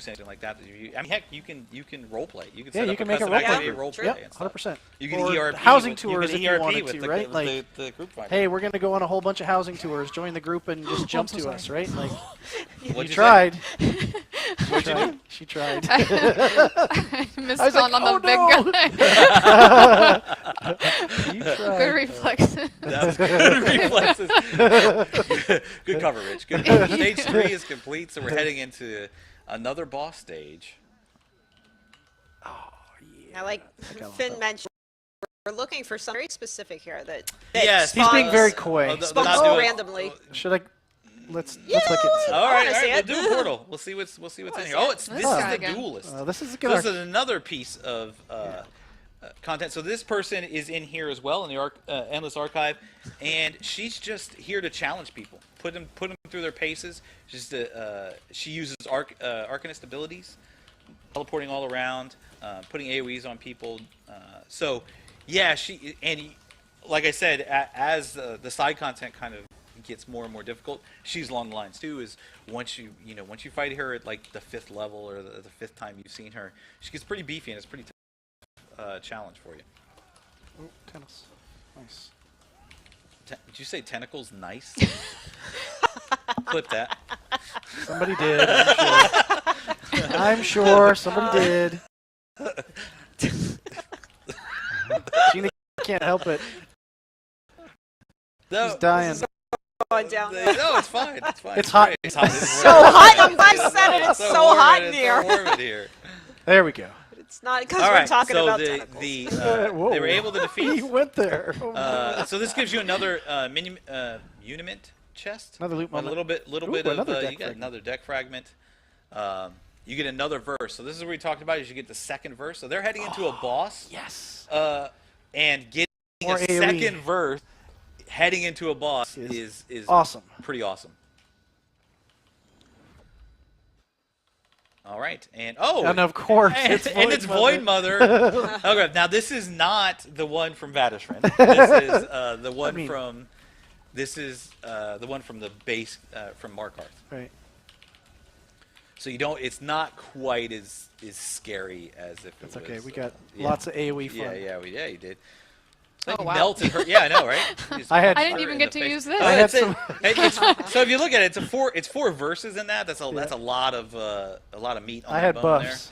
anything like that, I mean heck you can role play. You can Yeah, set you up can a make a custom role play activity, group. role Sure. play Yep, and stuff. 100%. You can Or ERP housing with, tours you if can you ERP wanted with to, the, right? with Like, the group finder. hey, we're going to go on a whole bunch of housing tours. Join the group and just jump so to sorry. us, right? Like, What'd you you say? tried. What'd you do? She tried. I missed I was like, on the "Oh, big no." guy. You Good tried. reflexes. That was good reflexes. Good cover, Rich. Good cover. Stage 3 is complete, so we're heading into another boss stage. now, like I love Finn that. mentioned, we're looking for something very specific here that Yes, He's being spawns- very coy. Spawns not so doing- randomly. Should I? Let's look at. All I right, wanna see we'll it. do a portal. We'll see what's in wanna here. see Oh, it. this This is guy the again. duelist. This is a So good. this is another piece of content. So this person is in here as well in the Endless Archive, and she's just here to challenge people, put them through their paces. She uses Arcanist abilities, teleporting all around, putting AoEs on people. So yeah, like I said, as the side content kind of gets more and more difficult, she's along the lines too. Is once you fight her at like the 5th level or the 5th time you've seen her, she gets pretty beefy and it's pretty tough challenge for you. Oh, tennis. Nice. Did you say tentacles? Nice. Clip that. Somebody did. I'm sure somebody did. Gina can't help it. No, She's dying. this is- Going down. No, it's fine. It's fine. It's hot. great. It's hot. It's So hot. I'm glad you said it. It's so warm hot in- in it's here. So warm in here. There we go. It's not because All we're right. talking So about the tentacles. Whoa. they were able to He defeat. went there. Oh, no. So this gives you another uniment chest. Another loot A moment. little bit Ooh, of another deck you get fragment. another deck fragment. You get another verse. So this is what we talked about. Is you get the second verse. So they're heading into a boss. Yes. And getting More a AoE. second verse, heading into a boss is Awesome. pretty awesome. All right, and And of course, and it's it's Void Void Mother. Okay, now this is not the one from Vatishran. This is the one mean- from. This is the one from the base from Markarth. Right. So you don't. It's not quite as scary as if That's it okay. was. We got yeah. lots of AoE fun. Yeah, you did. Oh, Like wow. melted her. Yeah, I know, right? Just I had- I didn't her even in get the to face. use this. Oh, I had that's some- it. So if you look at it, it's four verses in that. That's a lot of meat on I that had bone buffs.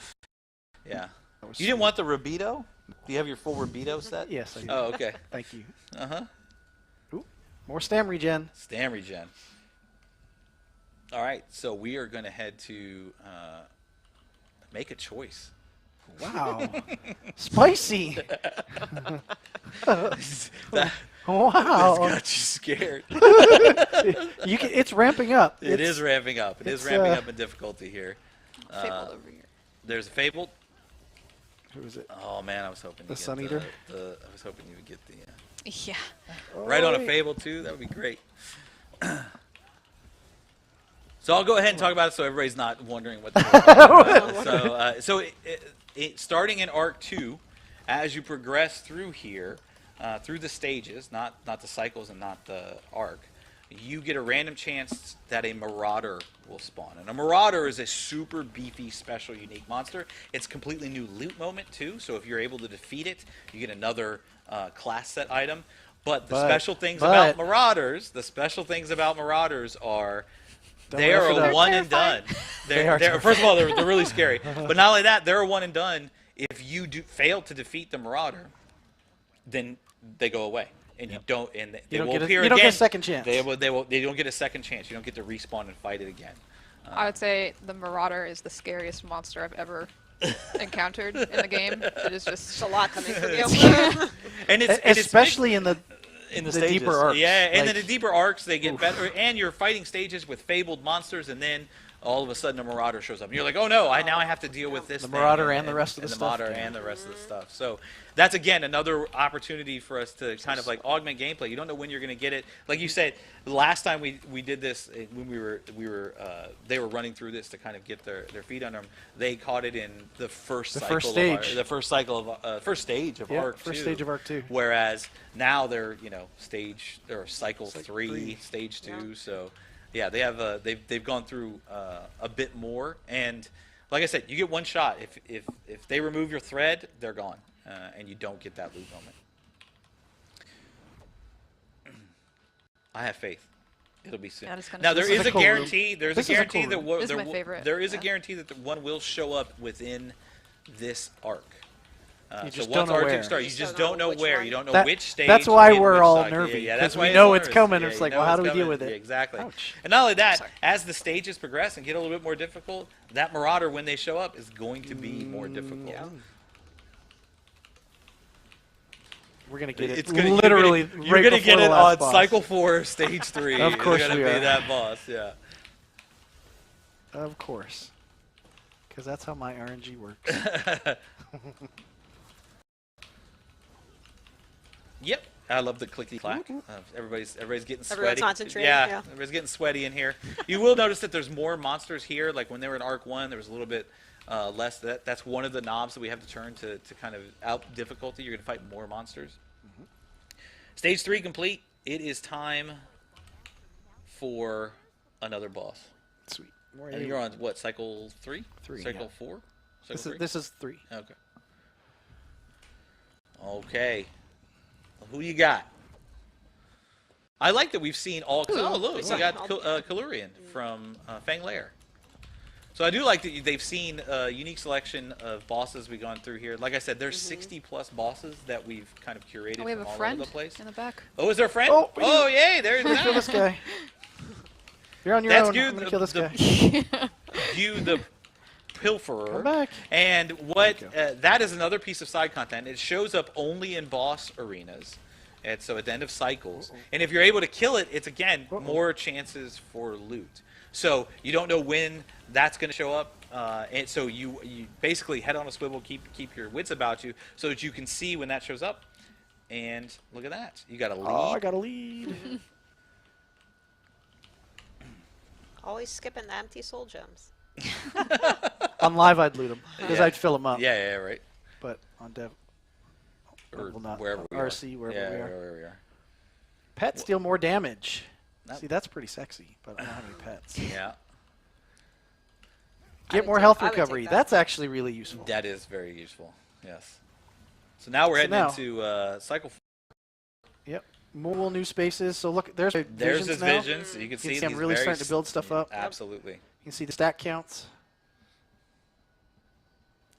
there. Yeah. That was You didn't sweet. want the Rabido? Do you have your full Rabido set? Yes, I do. Oh, okay. Thank you. Uh huh. Ooh, more stam regen. Stam regen. All right, so we are going to head to make a choice. Wow. Spicy. That Wow. got you scared. It's ramping up. It is ramping up. It is it's, ramping uh, up in difficulty here. Fabled over here. There's a Fabled. Who is it? Oh man, I was hoping The you get Sun Eater? I was hoping you would get the Yeah. right on a wait. Fable too. That would be great. So I'll go ahead and talk about it so everybody's not wondering what the hell we're talking about. So starting in Arc 2, as you progress through here, through the stages, not the cycles and not the arc, you get a random chance that a Marauder will spawn. And a Marauder is a super beefy, special, unique monster. It's completely new loot moment, too. So if you're able to defeat it, you get another class set item. But the special things about Marauders, are they are a one and done. First of all, they're really scary. But not only that, they're a one and done. If you fail to defeat the Marauder, then they go away. And you don't, and they will appear again. You don't get a second chance. They don't get a second chance. You don't get to respawn and fight it again. I would say the Marauder is the scariest monster I've ever encountered in the game. It is just a lot coming from you. And it's especially in the stages. deeper arcs. Yeah, and then the deeper arcs they get better, and you're fighting stages with fabled monsters, and then all of a sudden a Marauder shows up, and you're like, oh no, now I have to deal with this. The Marauder and the rest of the stuff. The Marauder and the rest of the stuff. So that's again another opportunity for us to kind of like augment gameplay. You don't know when you're going to get it. Like you said, the last time we did this when they were running through this to kind of get their feet under them. They caught it in the first stage of Arc 2. Whereas now they're stage or cycle 3, stage 2. Yeah. So. Yeah, they have they've gone through a bit more, and like I said, you get one shot. If they remove your thread, they're gone, and you don't get that loot moment. I have faith. It'll be soon. Now there is a guarantee. There's a guarantee that there is a guarantee that the one will show up within this arc. You just don't know where. You just don't know where. You don't know which stage. That's why we're all nervy. Because we know it's coming. It's like, well, how do we deal with it? Exactly. Ouch. And not only that, as the stages progress and get a little bit more difficult, that Marauder, when they show up, is going to be more difficult. Yeah. We're going to get it literally right before the last boss. You're going to get it on Cycle 4, Stage 3. Of course you're going to be that boss, yeah. Of course. Because that's how my RNG works. Yep, I love the clicky clack. Everybody's getting sweaty. Everyone's concentrating. Yeah, everybody's getting sweaty in here. You will notice that there's more monsters here. Like when they were in Arc 1, there was a little bit less. That's one of the knobs that we have to turn to kind of out difficulty. You're going to fight more monsters. Stage 3 complete. It is time for another boss. Sweet. And you're on what, cycle 3? 3. Cycle 4? This is 3. Okay. Okay. Who you got? I like that we've seen all. Oh, look, we got Kalurian from Fang Lair. So I do like that they've seen a unique selection of bosses we've gone through here. Like I said, there's 60 plus bosses that we've kind of curated we have from a all friend over the place. in the back. Oh, is there a friend? Oh, yay! There's that. Kill this guy. You're on your own. I'm gonna kill this guy. You the pilferer. Come back. And what that is another piece of side content. It shows up only in boss arenas, and so at the end of cycles. And if you're able to kill it, it's again more chances for loot. So you don't know when that's going to show up, and so you basically head on a swivel, keep your wits about you, so that you can see when that shows up. And look at that, you got a lead. Oh, I got a lead. Always skipping the empty soul gems. On live, I'd loot them because I'd fill them up. Yeah, right. But on dev, or well, not wherever we RC, are. wherever we are. are. Pets deal more damage. See, that's pretty sexy, but I don't have any pets. Yeah. Get more health recovery. That's actually really useful. That is very useful. Yes. So now we're heading into cycle 4. Yep. More new spaces. So look, there's his now. visions. You can see I'm really starting to build stuff up. Absolutely. You can see the stat counts.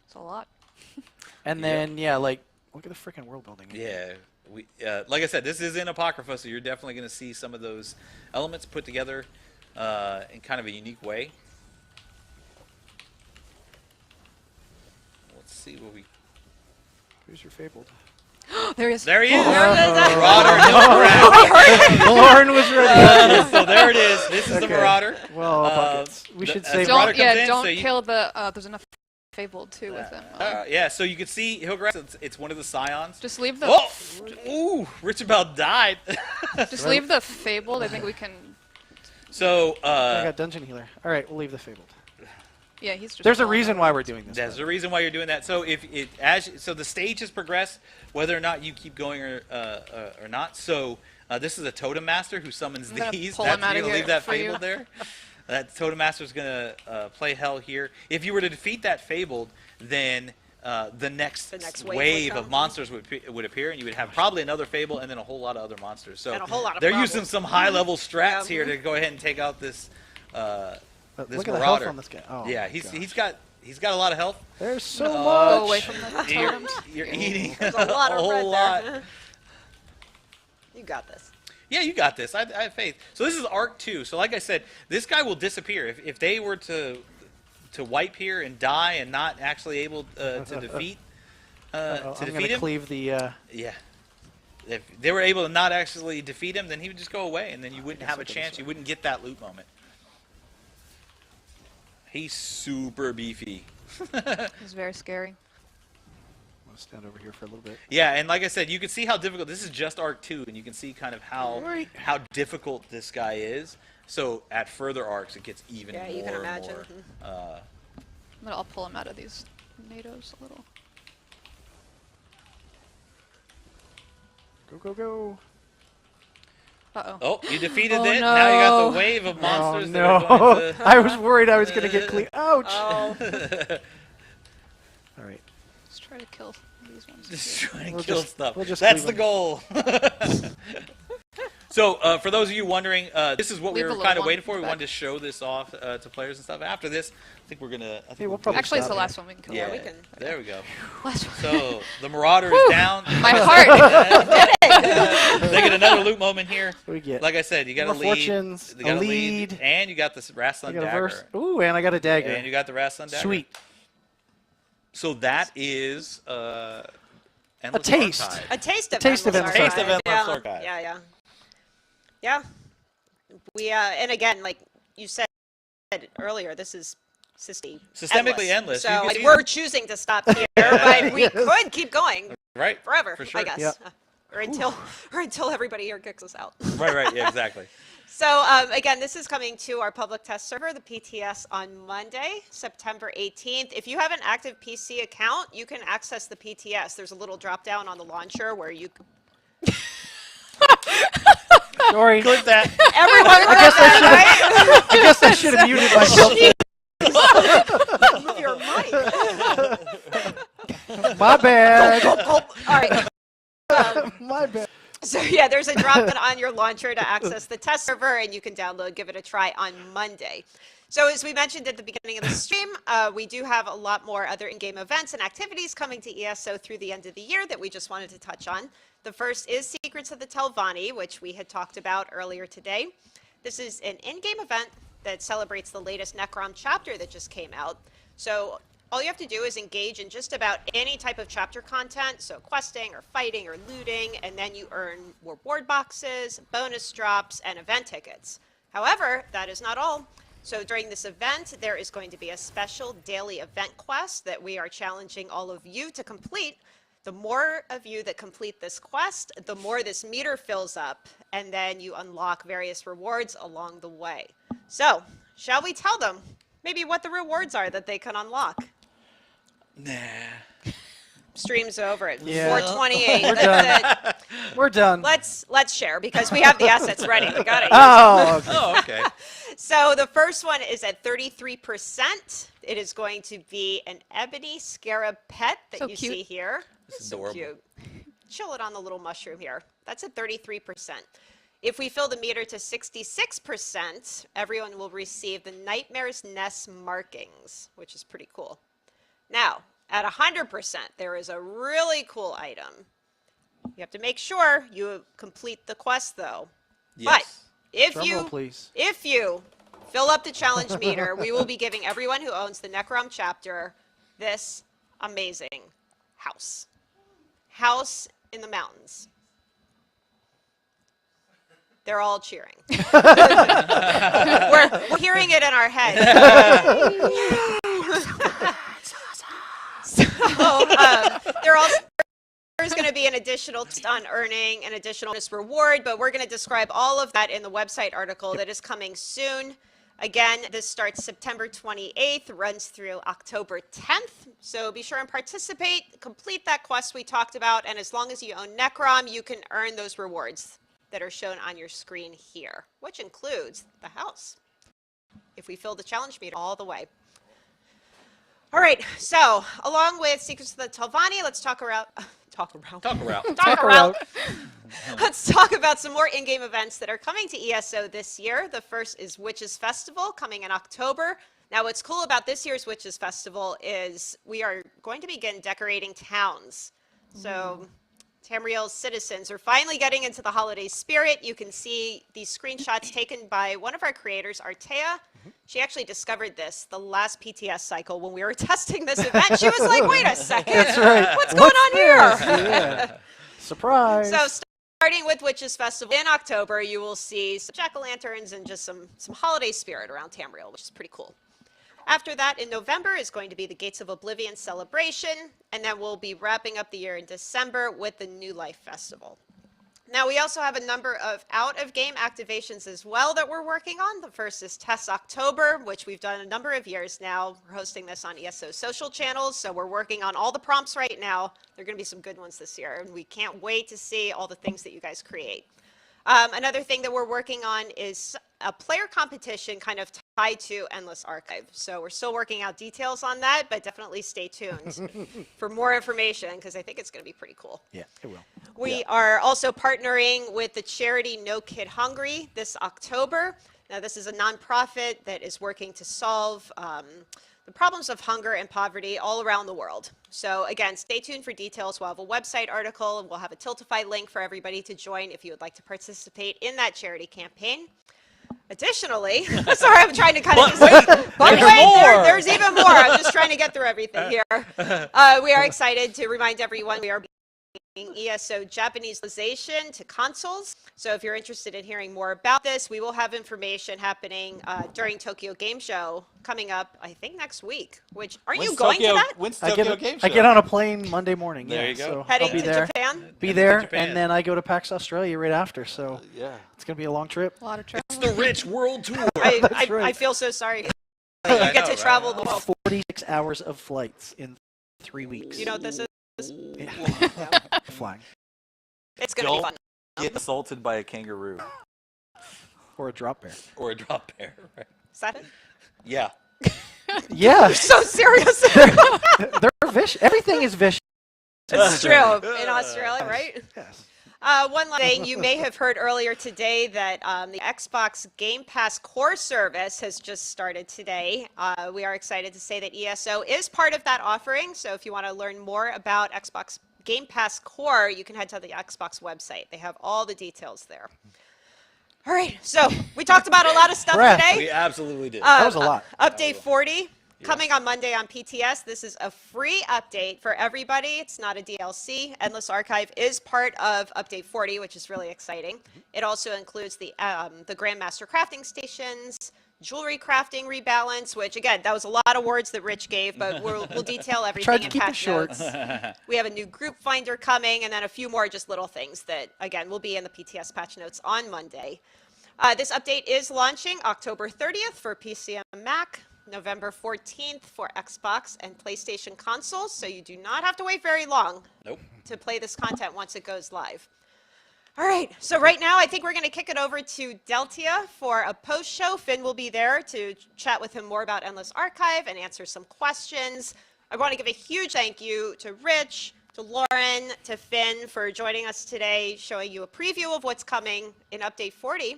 It's a lot. And then like look at the freaking world building. Yeah. We like I said, this is in Apocrypha, so you're definitely going to see some of those elements put together in kind of a unique way. Let's see what we. Who's your fabled? There he is. There he is. Marauder. Lauren was ready. So there it is. This is the Marauder. Well, buckets. We should save. Don't kill the. There's enough fabled too with him. Yeah, so you can see Hillgrass. It's one of the scions. Just leave the. Oh! Ooh, Rich about died. Just leave the fabled. I think we can. So. I got dungeon healer. All right, we'll leave the fabled. Yeah, he's just. There's a falling reason over. why we're doing this. There's though. a reason why you're doing that. So so the stages progress, whether or not you keep going or not. So this is a Totem Master who summons I'm gonna these. pull That's him out you're of gonna here leave that for you. Fabled there. That Totem Master is gonna play hell here. If you were to defeat that Fabled, then the next next wave wave would of come. monsters would appear, and you would have probably another Fable and then a whole lot of other monsters. So And a whole lot of they're problems. using some high-level strats Yeah. here to go ahead and take out this this Look at the health Marauder. on this guy. Oh, Yeah, my he's gosh. got a lot of health. There's so No. much. Go away from the You're, totems. you're eating There's a lot of whole red lot. there. You got this. Yeah, you got this. I have faith. So this is Arc 2. So like I said, this guy will disappear. If they were to wipe here and die and not actually able to defeat I'm defeat gonna him, cleave the. yeah. If they were able to not actually defeat him, then he would just go away, and then you wouldn't have a I'll go this chance. way. You wouldn't get that loot moment. He's super beefy. It's very scary. I'm gonna stand over here for a little bit. Yeah, and like I said, you can see how difficult this is. Just Arc 2, and you can see kind of how Right. how difficult this guy is. So at further arcs, it gets even Yeah, more you can and imagine. more. I'll pull him out of these tornadoes a little. Go, go, go. Uh-oh. Oh, you defeated Oh, it. Now you got no. the wave of Oh monsters that no! are going to. I was worried I was gonna get clean. Ouch! Oh, All right. Let's try to kill these ones. Just trying to We'll kill just- stuff. we'll just That's leave the goal. So, for those of you wondering, this is what we Leave a were little kind of one waiting for. We back. wanted to show this off to players and stuff. After this, I think we're gonna. I think we'll we're probably good. Actually, it's the stop last one we can kill. Yeah, we can- there we go. Last one. So the Marauder is down. My heart. They get another loot moment here. What do we get? Like I said, you got a More lead. fortunes, You got a lead. and you got this I Rasslun got a dagger. verse. Ooh, and I got a dagger. And you got the Rasslun dagger. Sweet. So that is Endless taste. Archive. a taste of taste of Endless Endless Archive. Taste of yeah. Endless Archive. Yeah, yeah, yeah. We and again, like you said earlier, this is Systemically endless. So You can like, see we're choosing to stop here, but we Yes. could keep going Right. forever, For sure. I guess, Yeah. or until everybody here kicks us out. Right. Yeah, exactly. So again, this is coming to our public test server, the PTS, on Monday, September 18th. If you have an active PC account, you can access the PTS. There's a little drop down on the launcher where you. Sorry. Clip that. Everyone, I guess I should have muted myself. move your mic. My bad. All right. My bad. So yeah, there's a drop down on your launcher to access the test server, and you can download, give it a try on Monday. So as we mentioned at the beginning of the stream, we do have a lot more other in-game events and activities coming to ESO through the end of the year that we just wanted to touch on. The first is Secrets of the Telvanni, which we had talked about earlier today. This is an in-game event that celebrates the latest Necrom chapter that just came out. So all you have to do is engage in just about any type of chapter content, so questing or fighting or looting, and then you earn reward boxes, bonus drops, and event tickets. However, that is not all. So during this event, there is going to be a special daily event quest that we are challenging all of you to complete. The more of you that complete this quest, the more this meter fills up, and then you unlock various rewards along the way. So, shall we tell them maybe what the rewards are that they can unlock? Nah. Stream's over at Yeah. 4:28. We're That's it. We're done. Let's share because we have the assets ready. We got it. Oh, okay. Oh, okay. So the first one is at 33%. It is going to be an ebony scarab pet that So you cute. see here. This is So adorable. cute. Chill it on the little mushroom here. That's at 33%. If we fill the meter to 66%, everyone will receive the Nightmare's Nest markings, which is pretty cool. Now, at 100%, there is a really cool item. You have to make sure you complete the quest, though. Yes. If Drum you roll, please. if you fill up the challenge meter, we will be giving everyone who owns the Necrom chapter this amazing house. House in the mountains. They're all cheering. we're hearing it in our head. So, they're all. There's going to be an additional on earning an additional bonus reward, but we're going to describe all of that in the website article that is coming soon. Again, this starts September 28th, runs through October 10th. So be sure and participate, complete that quest we talked about, and as long as you own Necrom, you can earn those rewards that are shown on your screen here, which includes the house, if we fill the challenge meter all the way. All right, so along with Secrets of the Telvanni, let's talk around. Let's talk about some more in-game events that are coming to ESO this year. The first is Witches Festival coming in October. Now, what's cool about this year's Witches Festival is we are going to begin decorating towns. So Tamriel's citizens are finally getting into the holiday spirit. You can see these screenshots taken by one of our creators, Artea. She actually discovered this the last PTS cycle when we were testing this event. She was like, wait a second, what's going on here? Yeah. Surprise. So starting with Witches Festival in October, you will see some jack-o'-lanterns and just some holiday spirit around Tamriel, which is pretty cool. After that, in November, is going to be the Gates of Oblivion celebration, and then we'll be wrapping up the year in December with the New Life Festival. Now, we also have a number of out-of-game activations as well that we're working on. The first is Test October, which we've done a number of years now. We're hosting this on ESO social channels, so we're working on all the prompts right now. There are going to be some good ones this year, and we can't wait to see all the things that you guys create. Another thing that we're working on is a player competition kind of tied to Endless Archive. So we're still working out details on that, but definitely stay tuned for more information because I think it's going to be pretty cool. Yeah, it will. We are also partnering with the charity No Kid Hungry this October. Now, this is a nonprofit that is working to solve the problems of hunger and poverty all around the world. So again, stay tuned for details. We'll have a website article and we'll have a Tiltify link for everybody to join if you would like to participate in that charity campaign. Additionally, sorry, I'm trying to kind of there's even more. I'm just trying to get through everything here. We are excited to remind everyone we are ESO Japaneseization to consoles. So if you're interested in hearing more about this, we will have information happening during Tokyo Game Show coming up, I think, next week. Which, aren't you going to that? When's I Tokyo Game Show? I get on a plane Monday morning. There yeah, you go. So Heading I'll be to there. Japan? Be there, Japan. and then I go to PAX Australia right after. So Yeah. it's gonna be a long trip. A lot of travel. It's the Rich World Tour. I feel so sorry. You get to travel the world. 46 hours of flights in 3 weeks. You know what this is? Yeah. Flying It's going to be fun. Get assaulted by a kangaroo or a drop bear. or a drop bear. Right? Is that it? Yeah. Yeah, So serious. they're vicious. Everything is vicious. It's true. In Australia, right? Yes. One last thing, you may have heard earlier today that the Xbox Game Pass Core service has just started today. We are excited to say that ESO is part of that offering. So if you want to learn more about Xbox Game Pass Core, you can head to the Xbox website. They have all the details there. All right, so we talked about a lot of stuff Breath. today. We absolutely did. That was a lot. Update 40 coming on Monday on PTS. This is a free update for everybody. It's not a DLC. Endless Archive is part of Update 40, which is really exciting. It also includes the Grandmaster crafting stations, jewelry crafting rebalance, which again, that was a lot of words that Rich gave, but we'll detail everything Tried to in keep it patch short. notes. We have a new group finder coming, and then a few more just little things that, again, will be in the PTS patch notes on Monday. This update is launching October 30th for PC and Mac, November 14th for Xbox and PlayStation consoles, so you do not have to wait very long to play this content once it goes live. All right, so right now I think we're going to kick it over to Deltia for a post-show. Finn will be there to chat with him more about Endless Archive and answer some questions. I want to give a huge thank you to Rich, to Lauren, to Finn for joining us today, showing you a preview of what's coming in Update 40.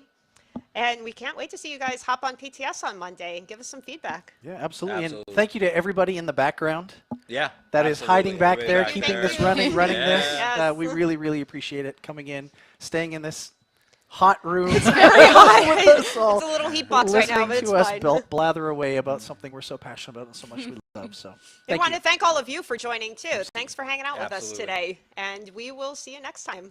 And we can't wait to see you guys hop on PTS on Monday and give us some feedback. Yeah, absolutely. Absolutely. And thank you to everybody in the background Yeah. that is hiding back Way there, back keeping there. this running this. Yes. We really, really appreciate it. Coming in, staying in this hot room. It's Very hot. with us all, It's a little heat box right now, but it's listening to us fine. blather away about something we're so passionate about and so much we love. So I thank want you. to thank all of you for joining too. Thanks for hanging out with us Absolutely. today, and we will see you next time.